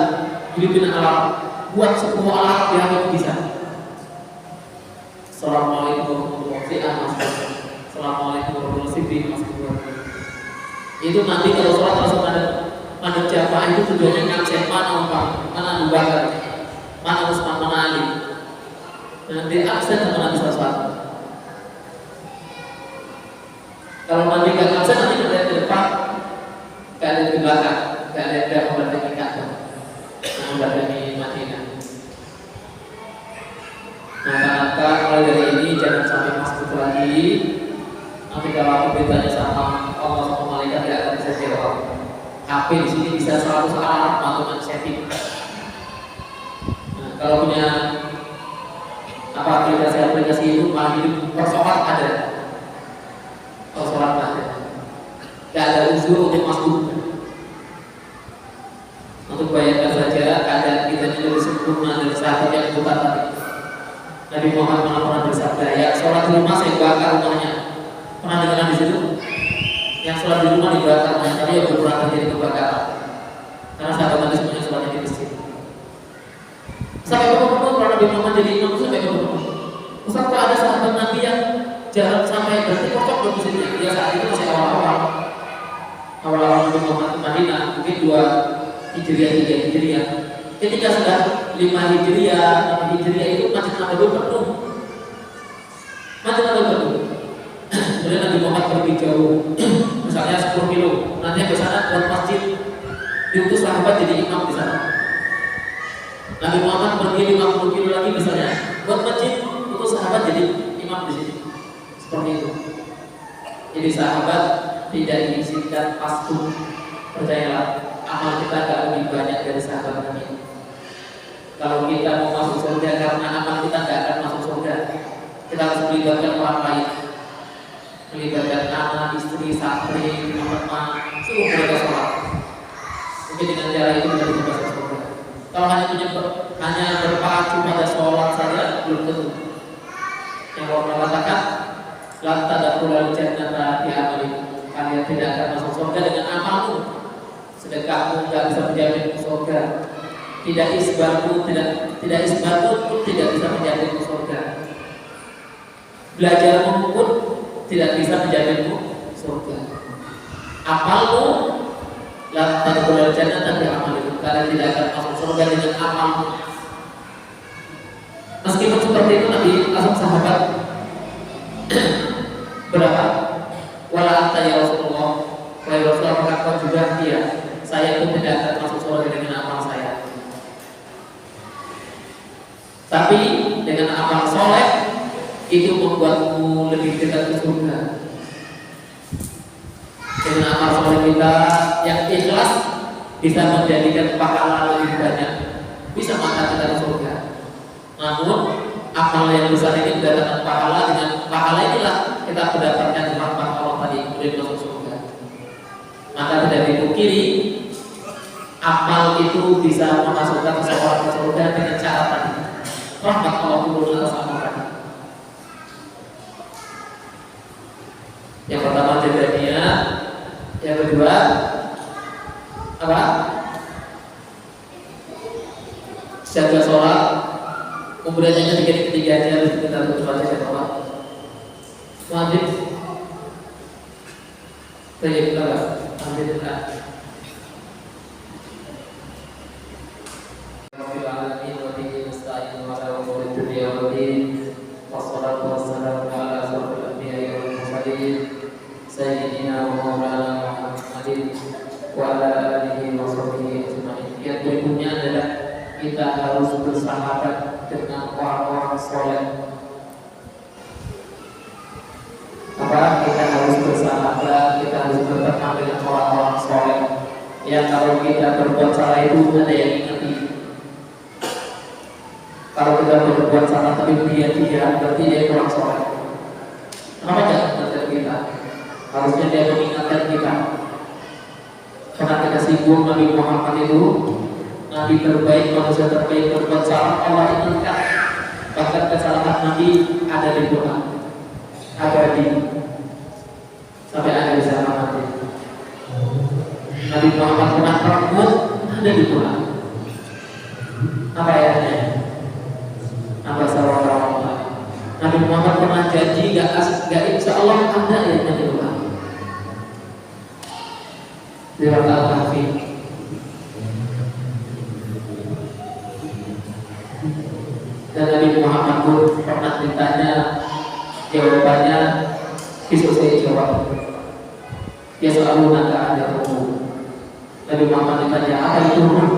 hidupin alarm. Buat 10 alarm yang kamu bisa. Assalamualaikum warahmatullahi wabarakatuh. Assalamualaikum warahmatullahi wabarakatuh. Itu nanti kalau sholat langsung ada jamaah itu tujuannya ngabsen mana Umar, mana Abu Bakar, mana Utsman, mana Ali. Nanti absen sama Nabi SAW. Kalau Nabi nggak absen nanti kita lihat ke depan, nggak lihat ke belakang, nggak lihat ke mendatangi Ka'bah, mendatangi Madinah. Nah, maka mulai dari ini jangan sampai masuk lagi. Nanti kalau aku bertanya sama Allah sama malaikat tidak akan bisa jawab. HP di sini bisa 100 alarm atau setting. Nah, kalau punya aplikasi itu malah hidup persoalan ada. Persoalan ada. Tidak ada unsur untuk masuk. Untuk bayangkan saja keadaan kita ini lebih sempurna dari sahabat yang buta tadi. Nabi Muhammad pernah bersabda, ya sholat di rumah saya bakar rumahnya. Pernah dengar di situ? Yang sholat di rumah dibakar rumahnya, tapi yang berkurang terjadi kebakaran. Karena sahabat Nabi semuanya sholatnya di masjid. Sampai berapa pernah Nabi Muhammad jadi imam sampai berapa? Ustaz, kok ada sahabat Nabi yang jalan sampai berarti kocok di masjidnya? Dia saat itu masih awal-awal Nabi Muhammad ke Madinah, mungkin 2 Hijriah, 3 Hijriah. Ketika sudah 5 Hijriah, 6 Hijriah itu Masjid Nabawi penuh. Masjid Nabawi penuh. Kemudian Nabi Muhammad pergi jauh, misalnya 10 kilo, nanti ke sana buat masjid, diutus sahabat jadi imam di sana. Nabi Muhammad pergi 50 kilo lagi misalnya, buat masjid, utus sahabat jadi imam di sini. Seperti itu. Jadi sahabat tidak diizinkan pastung. Percayalah, amal kita gak lebih banyak dari sahabat Nabi. Kalau kita mau masuk surga karena amal kita gak akan masuk surga, kita harus melibatkan orang lain, melibatkan anak, istri, santri, teman-teman, suruh mereka sholat. Mungkin dengan cara itu kita bisa masuk surga. Kalau hanya berpacu pada sholat saja, belum tentu. Yang Allah katakan, la tadkhulul jannata bi amalikum. Kalian tidak akan masuk surga dengan amalmu. Sedekahmu tidak bisa menjamin surga. Tidak isbarmu pun tidak bisa menjamin surga. Belajarmu pun tidak bisa menjaminmu surga. Amalmu la tadkhulul jannata bi amalikum. Kalian tidak akan masuk surga dengan amalmu. Meskipun seperti itu, Nabi langsung sahabat berapa? Wala anta ya Rasulullah. Wahai Rasulullah, mengatakan juga dia, saya pun tidak akan masuk surga dengan amal saya. Tapi dengan amal soleh itu membuatmu lebih dekat ke surga. Dengan amal soleh kita yang ikhlas bisa menjadikan pahala lebih banyak, bisa mengangkat kita ke surga. Namun amal yang besar ini mendatangkan pahala, dengan pahala inilah kita mendapatkan rahmat Allah tadi, kemudian masuk surga. Maka tidak dipungkiri amal itu bisa memasukkan seseorang ke surga dengan cara tadi, rahmat Allah turun atas amal tadi. Yang pertama jaga niat, yang kedua apa? Jaga sholat. Kemudian yang ketiga harus kita tutup baca sholat. Wajib. Baik, alhamdulillah. Rabbil alamin wa bihi nasta'in wa ala umuri dunya wad din. Wassalatu wassalamu ala asyrofil anbiya'i wal mursalin sayyidina wa maulana Muhammadin wa ala alihi wa sahbihi ajma'in. Yang berikutnya adalah kita harus bersahabat dengan orang-orang soleh. Kita harus bersahabat, kita harus berteman dengan orang-orang soleh. Yang kalau kita berbuat salah itu ada yang ingati. Kalau kita berbuat salah tapi dia tidak, berarti dia kurang soleh. Kenapa jangan mengingatkan kita? Harusnya dia mengingatkan kita. Karena kita sibuk Nabi Muhammad itu Nabi terbaik, manusia terbaik, berbuat salah Allah ingatkan. Bahkan kesalahan Nabi ada di Quran, abadi sampai ada di zaman Nabi. Nabi Muhammad pernah takut ada di Quran. Apa ayatnya? Apa salah? Nabi Muhammad pernah janji gak insya Allah ada ayatnya di Quran. Surat Al-Kahfi. Dan Nabi Muhammad pun pernah ditanya, jawabannya besok saya jawab. Ya selalu nanti ada ruh. Nabi Muhammad ditanya apa itu ruh?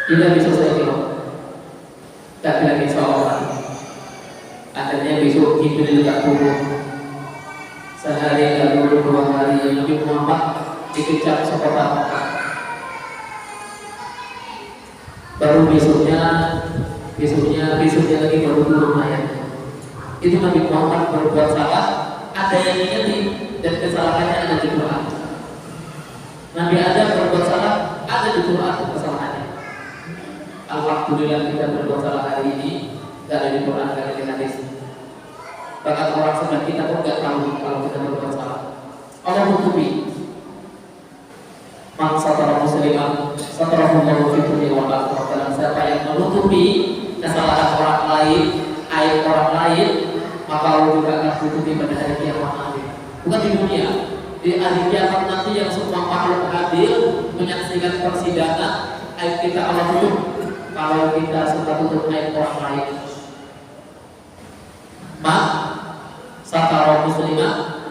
Tidak bisa saya jawab. Tak bilang insya Allah. Akhirnya besok Jibril tak turun. Sehari tak turun, 2 hari Nabi Muhammad dikejar sekota Mekah. Baru besoknya lagi baru turun ayatnya. Itu Nabi Muhammad berbuat salah, ada yang ingati dan kesalahannya ada di Quran. Nabi Adam berbuat salah, ada di Quran kesalahannya. Alhamdulillah kita berbuat salah hari ini, tidak ada di Quran, tidak ada di hadis. Bahkan orang sebelah kita pun tidak tahu kalau kita berbuat salah. Allah tutupi. Man satara musliman satarahullahu fi dunya wal akhirah. Siapa yang menutupi kesalahan orang lain, aib orang lain, maka Allah juga akan tutupi pada hari kiamat nanti. Bukan di dunia, di hari kiamat nanti yang semua makhluk hadir menyaksikan persidangan, aib kita Allah tutup. Kalau kita suka tutup aib orang lain, Satara muslimah,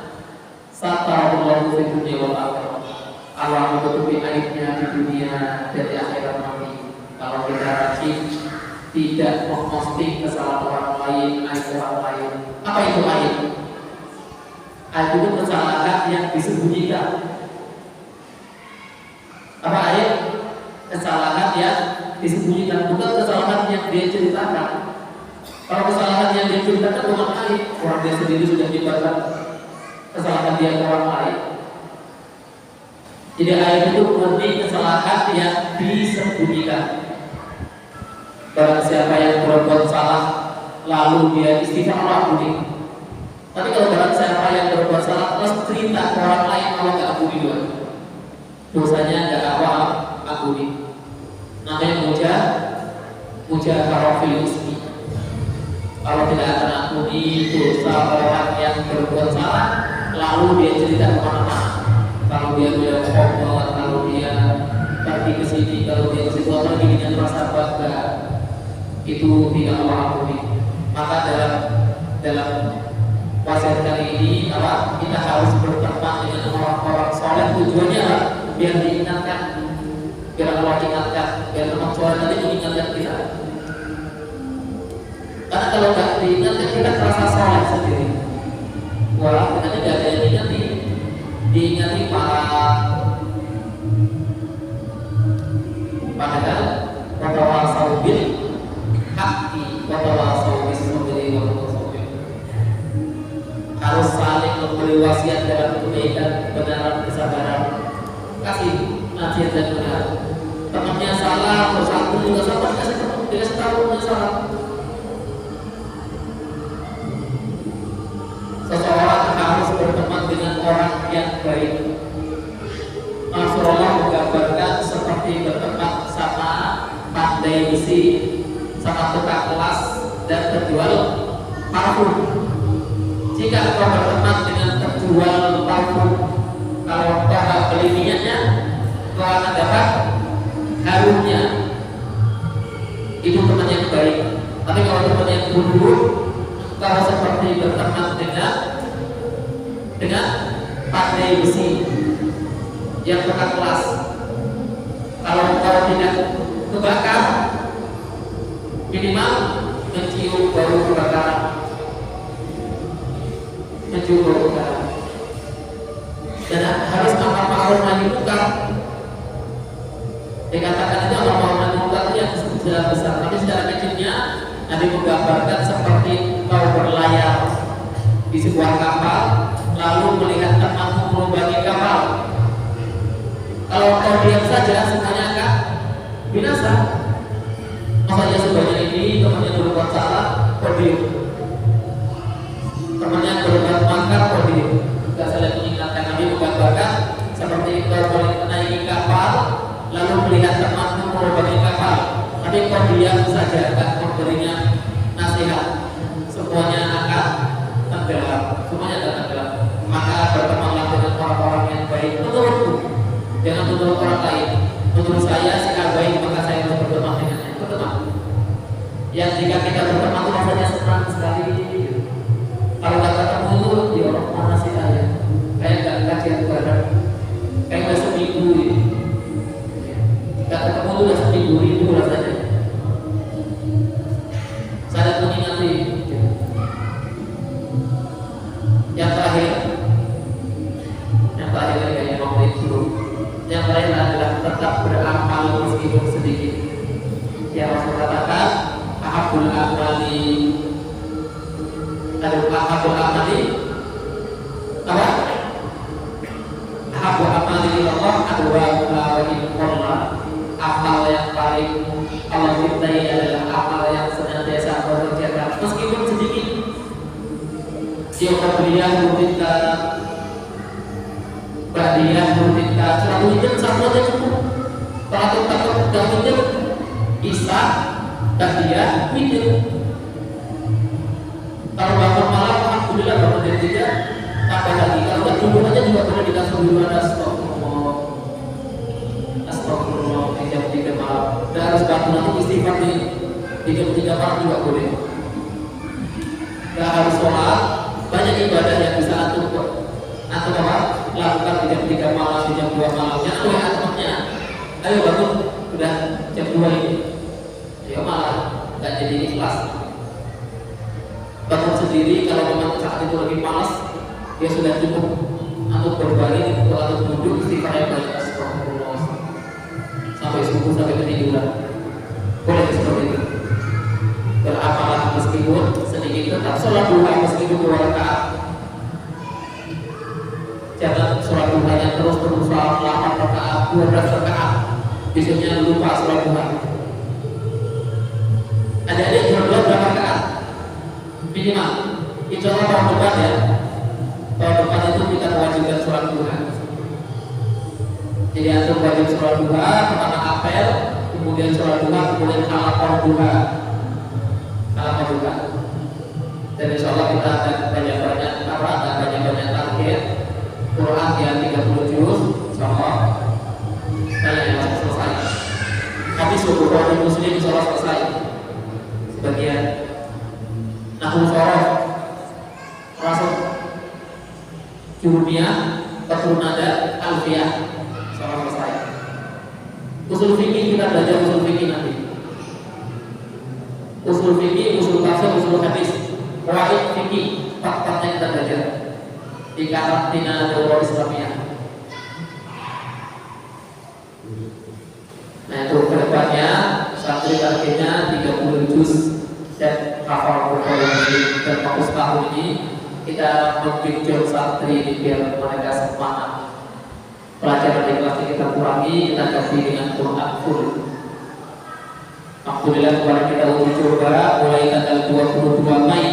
satara Allahu fi dunya wal akhirah. Allah menutupi aibnya di dunia dan di akhirat nanti. Kalau kita rajin tidak memposting kesalahan orang lain, aib orang lain. Apa itu aib? Aib itu kesalahan yang disembunyikan. Apa aib? Kesalahan yang disembunyikan, bukan kesalahan yang dia ceritakan. Kalau kesalahan yang dia ceritakan bukan aib, orang dia sendiri sudah dibatalkan kesalahan dia ke orang lain. Jadi aib itu murni kesalahan yang disembunyikan. Barang siapa yang berbuat salah lalu dia istighfar, Allah ampuni. Tapi kalau barang siapa yang berbuat salah terus cerita ke orang lain, Allah nggak ampuni juga. Dosanya nggak Allah ampuni. Namanya mujaharafil ismi. Kalau tidak akan ampuni dosa orang yang berbuat salah lalu dia cerita kemana-mana. Kalau dia berbohong, kalau dia pergi ke sini, kalau dia ke situ, apalagi dengan rasa bangga, itu tidak Allah ampuni. Maka dalam wasiat kali ini kita harus berteman dengan orang-orang soleh. Tujuannya biar diingatkan, biar Allah ingatkan, biar teman soleh nanti mengingatkan kita. Karena kalau nggak diingatkan kita terasa soleh sendiri. Wah, kita tidak ada yang diingati padahal watawasau bil haqqi watawasau bis sabri wal sabr. Harus saling memberi wasiat dalam kebaikan, kebenaran, kesabaran. Kasih nasihat dan benar. Temannya salah, terus aku juga sabar, kasih tahu salah. Seseorang harus berteman dengan orang yang baik. Rasulullah menggambarkan seperti berteman sama pandai besi, sama tukang kelas dan penjual parfum. Jika kau berteman dengan penjual parfum, kalau kau beli minyaknya, kau akan dapat harumnya. Itu teman yang baik. Tapi kalau teman yang buruk, kau seperti berteman dengan pandai besi yang tukang kelas. Kalau kau tidak kebakar, minimal mencium bau kebakaran, dan harus amal ma'ruf nahi munkar. Dikatakan itu amal ma'ruf nahi munkar yang sudah besar, tapi secara kecilnya Nabi menggambarkan seperti kau berlayar di sebuah kapal lalu melihat temanmu melumbangi kapal. Kalau kau diam saja, semuanya akan binasa. Makanya sebanyak ini temannya berbuat salah, kau diam. Temannya berbuat makar, kau diam. Tidak saling mengingatkan. Nabi menggambarkan seperti kau menaiki kapal lalu melihat temanmu melumbangi kapal, tapi kau diam saja, tak memberinya nasihat, semuanya akan tenggelam. Semuanya akan tenggelam. Maka bertemanlah dengan orang-orang yang baik. Menurutku, jangan menurut orang lain. Menurut saya sikap baik, maka saya harus berteman dengannya. Berteman. Yang jika kita berteman rasanya senang sekali. Kalau nggak ketemu itu, ya orang mana sih saya? Kayak nggak kajian bareng. Kayak udah seminggu ini. Nggak ketemu itu udah seminggu itu rasanya. Saya mengingati. Yang terakhir kayaknya mau itu. Yang lain adalah tetap beramal meskipun sedikit. Ya Rasul katakan, ahabul amali apa? Ahabul amali Allah adalah amal yang paling Allah cintai adalah amal yang senantiasa berkerjakan meskipun sedikit. Siapa beliau meminta badiah meminta 100 jam satu aja cukup. Kalau takut gabungnya bisa badiah minum. Kalau bangun malam alhamdulillah bangun dari tiga tambah lagi. Kalau nggak dulu aja juga boleh dikasih dulu ada astagfirullah di jam 3 malam. Dan harus bangun nanti istighfar di jam 3 malam juga boleh. Nggak harus sholat, banyak ibadah. 2 malamnya, WA temannya, ayo bangun, udah jam 2 ini. Ya malah nggak jadi ikhlas. Bangun sendiri kalau memang saat itu lagi malas, dia sudah cukup anut berbalik atau anut duduk istighfar yang banyak, astagfirullah, sampai subuh, sampai ketiduran. Boleh seperti itu. Berapalah meskipun sedikit, tetap sholat duha meskipun 2 rakaat. Jangan sholat duhanya terus-terusan 8 rakaat, 12 rakaat. Biasanya lupa sholat duha. Ada jual berapa rakaat? Minimal. Insya Allah tahun depan ya. Tahun depan itu kita mewajibkan sholat duha. Jadi antum wajib sholat duha, pertama apel, kemudian sholat duha, kemudian halaman duha. Halaman duha. Dan insya Allah kita akan banyak-banyak target Quran yang 30 juz, insya Allah yang selesai. Tapi subuh wajib muslim insya Allah selesai. Sebagian nahwu sorof, rasul, jurumiyah, fathul nada, alfiyah, insya Allah selesai. Usul fikih kita belajar usul fikih nanti. Usul fikih, usul tafsir, usul hadis, qawaid fikih, fakta kita belajar di karantina daurah Islamiyah. Nah itu kedepannya santri targetnya 30 juz dan hafal Quran dan fokus tahun ini kita membimbing santri biar mereka semangat. Pelajaran di kelas kita kurangi, kita ganti dengan Quran full. Alhamdulillah kemarin kita uji coba mulai tanggal 22 Mei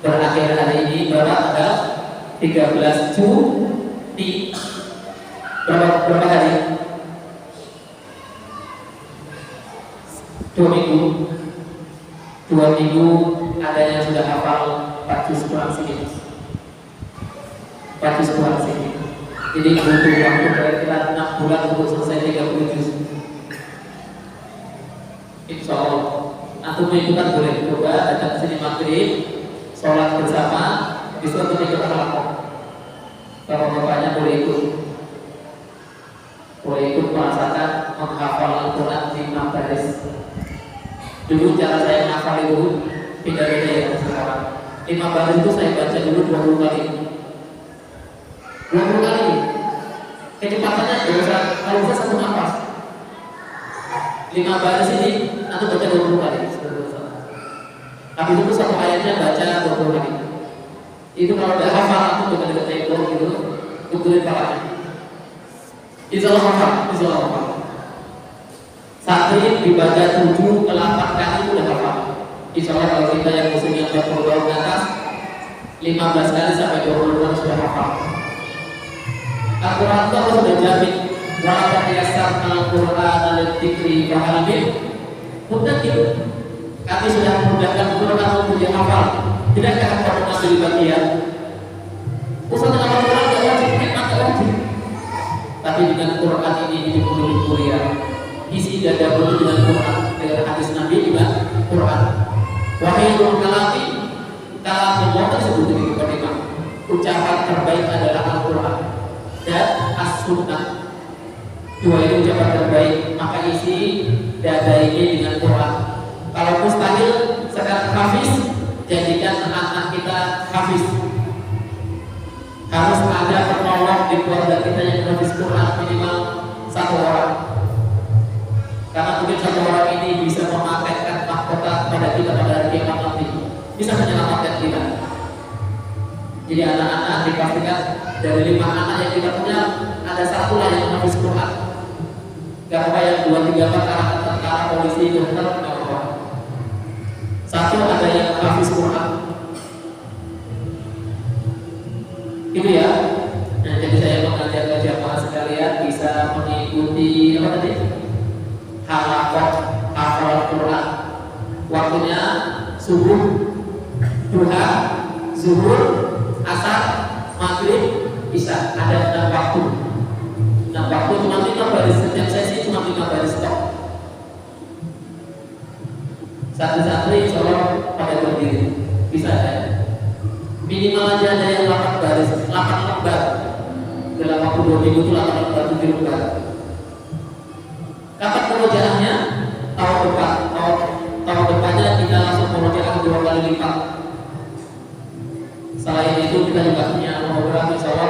berakhir hari ini berapa tanggal 13 Juni. Berapa hari? 2 minggu. 2 minggu ada yang sudah hafal 4 juz kurang sedikit. 4 juz kurang sedikit. Jadi butuh waktu kira-kira 6 bulan untuk selesai 30 juz. Insya Allah. Antum ikutan boleh coba datang ke sini maghrib, sholat bersama, besok kita ikut kelompok. Kalau bapaknya boleh ikut merasakan menghafal Al-Quran 5 baris. Dulu cara saya menghafal itu beda-beda ya sekarang. 5 baris itu saya baca dulu 20 kali. 20 kali. Kecepatannya kalau bisa 1 nafas. 5 baris ini nanti baca 20 kali. Habis itu 1 ayatnya baca 20 kali. Itu kalau udah hafal aku dekat-dekat tembok gitu, ukulin palanya. Insya Allah hafal, insya Allah hafal. Santri dibaca 7 ke 8 kali itu udah hafal. Insya Allah kalau kita yang musimnya 40 tahun ke atas, 15 kali sampai 20 tahun sudah hafal. Al-Quran itu Allah sudah jamin. Walaupun yasarna Al-Quran al-Tikri fahalibin mudakir. Kami sudah memudahkan Quran untuk dihafal. Tidakkah Anda mengambil bagian? Usaha dengan Al-Quran tidak wajib, maka wajib. Tapi dengan Quran ini penuh kuliah. Isi dada penuh dengan Quran, dengan hadis Nabi juga Quran. Wahyul kalami, kalam Allah tersebut di Imam. Ucapan terbaik adalah Al-Quran dan As-Sunnah. 2 itu ucapan terbaik, maka isi dada ini dengan Quran. Kalau mustahil sekarang hafiz, jadikan anak kita hafiz. Harus ada penolong di keluarga kita yang hafiz Quran minimal 1 orang. Karena mungkin 1 orang ini bisa memakaikan mahkota pada kita pada hari kiamat nanti, bisa menyelamatkan kita. Jadi anak-anak dipastikan dari 5 anak yang kita punya ada 1 lah yang hafiz Quran. Gak apa yang 2, 3, 4 tentara, polisi, dokter, gak apa. 1 ada yang hafiz Quran. Itu ya. Nah, jadi saya mengajak ke jamaah sekalian bisa mengikuti apa tadi? Halaqah hafal Quran. Waktunya subuh, duha, zuhur, asar, maghrib, isya. Ada 6 waktu. 6 waktu cuma 5 baris. Setiap sesi cuma 5 baris tok. Santri-santri insya Allah pada berdiri. Bisa ya? Minimal aja ada yang 8 baris, 8 lembar. 8 waktu 2 minggu itu lakukan batu dirubah. Kapan perojaannya? Tahun depan. Tahun depannya kita langsung perojakan 2 kali lipat. Selain itu kita juga punya program misalnya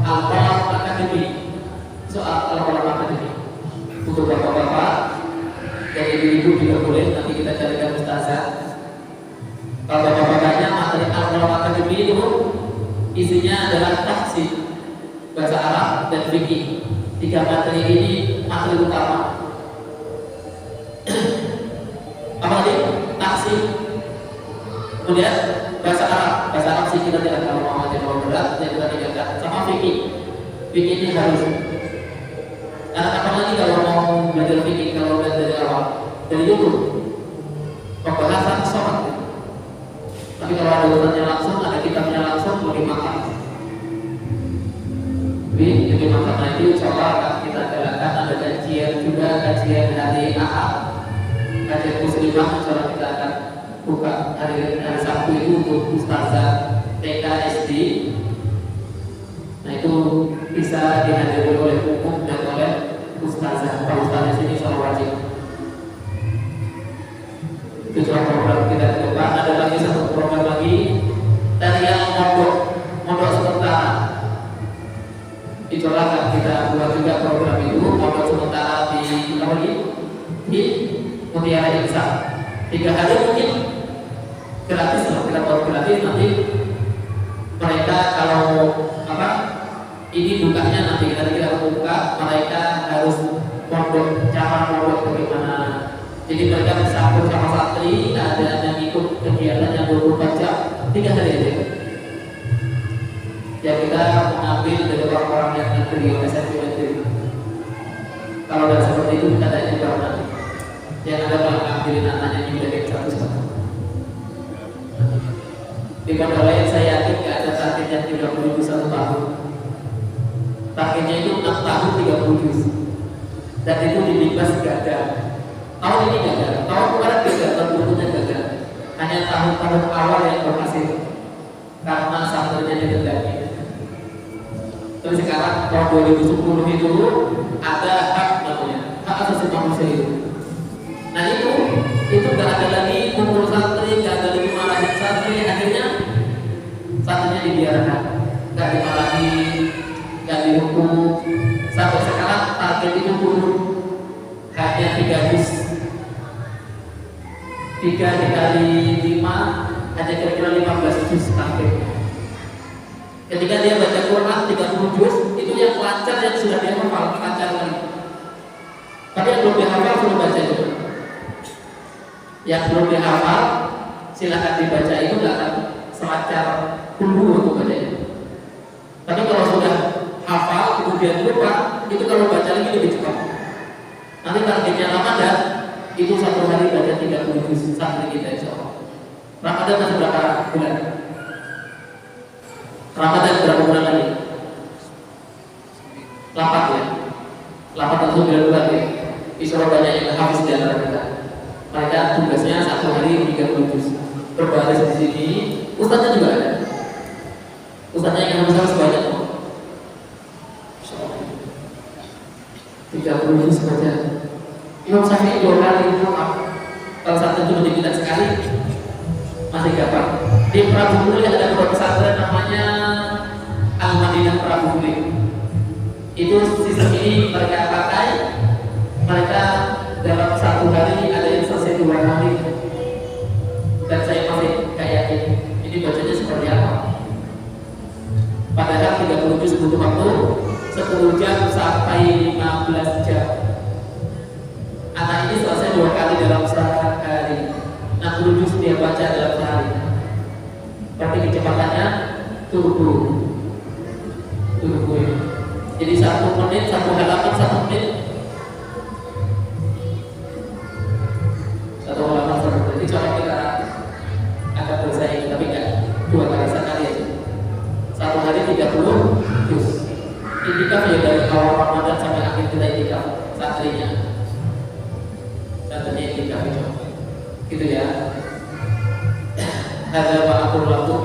Al-Qalam Academy. Soal Al-Qalam Academy untuk bapak-bapak dan ibu-ibu juga boleh, nanti kita carikan ustazah. Kalau bapak-bapaknya materi Al-Qalam Academy itu isinya adalah tafsir, bahasa Arab dan fikih. 3 materi ini materi utama. Apa tadi? Tafsir, kemudian bahasa Arab sih kita tidak tahu mau berat, dan kita tidak sama fikih. Fikih ini harus. Karena apa lagi kalau mau belajar fikih, kalau belajar dari awal dari YouTube, pembahasan sholat. Tapi kalau ada urusannya langsung, ada kitabnya langsung, lebih makan. Lebih makan itu insya Allah akan kita jalankan. Ada kajian juga, kajian hari Ahad, kajian muslimah. Insya Allah kita akan buka hari Sabtu itu untuk ustazah TK SD. Nah itu bisa dihadiri oleh umum dan oleh ustazah. Kalau ustazah sini selalu wajib. Itu cuma program kita ke depan. Ada lagi satu program lagi dari yang mondok sementara. Itulah akan kita buat juga program itu, mondok sementara di Mutiara Insan. 3 hari mungkin gratis, kalau kita buat gratis nanti mereka kalau ini bukanya nanti kita buka, mereka harus mondok, cara mondok bagaimana. Jadi mereka bisa bersama santri, ada yang ikut kegiatan yang 24 jam, 3 hari aja. Ya kita mengambil dari orang-orang yang negeri, SMP negeri. Kalau ada seperti itu kita ada juga nanti. Yang ada kalau ngambilin anaknya juga dari satu-satu. Di kota lain saya yakin nggak ada targetnya 30.000 1 tahun. Targetnya itu 6 tahun 30 juz. Dan itu di Libas gagal. Tahun ini gagal, tahun kemarin gagal, tahun berikutnya gagal. Hanya tahun-tahun awal yang berhasil karena santrinya dikendaki. Tapi sekarang tahun 2010 itu ada hak namanya, hak asasi manusia itu. Nah itu nggak ada lagi kumpul santri, nggak ada lagi marahin santri. Akhirnya santrinya dibiarkan, nggak dimarahi, nggak dihukum. Sampai sekarang target itu turun hanya 3 juz. 3 dikali 5 hanya kira-kira 15 juz target. Ketika dia baca Quran 30 juz, itu yang lancar, yang sudah dia hafal, lancar lagi. Tapi yang belum dihafal suruh baca juga. Yang belum dihafal silakan dibaca, itu nggak akan selancar dulu untuk bacanya. Tapi kalau sudah hafal kemudian lupa, itu kalau baca lagi lebih cepat. Nanti targetnya Ramadan itu 1 hari baca 30 juz santri kita insya Allah. Ramadan masih berapa bulan? Ramadan berapa bulan lagi? 8 ya? 8 atau 9 bulan ya? Insya Allah banyak yang habis di antara kita. Mereka tugasnya 1 hari 30 juz. Berbaris di sini. Ustaznya juga ada. Ustaznya yang harus banyak kok. 30 juz saja. Imam Syafi'i 2 kali hafal. Kalau satu cuma diminta sekali masih gampang. Di Prabu Muli ada beberapa pesantren namanya Al-Madinah Prabu Muli. Itu sistem ini mereka pakai. Mereka dalam 1 hari ada yang selesai 2 kali. Dan saya masih kayak ini bacanya seperti apa. Padahal 30 juz butuh waktu 10 jam sampai 15 jam. Anak ini selesai 2 kali dalam 1 hari. 60 juz dia baca dalam sehari. Berarti kecepatannya turbo. Jadi 1 menit, 1 halaman, 1 menit. 1 halaman, 1 menit. Ini coba kita akan bersaing, tapi enggak 2 kali sekali aja. 1 hari 30 juz. Itikaf ya dari awal Ramadan sampai akhir kita itikaf santrinya. Santrinya itikaf itu. Gitu ya. Ada Pak Abdul Waktu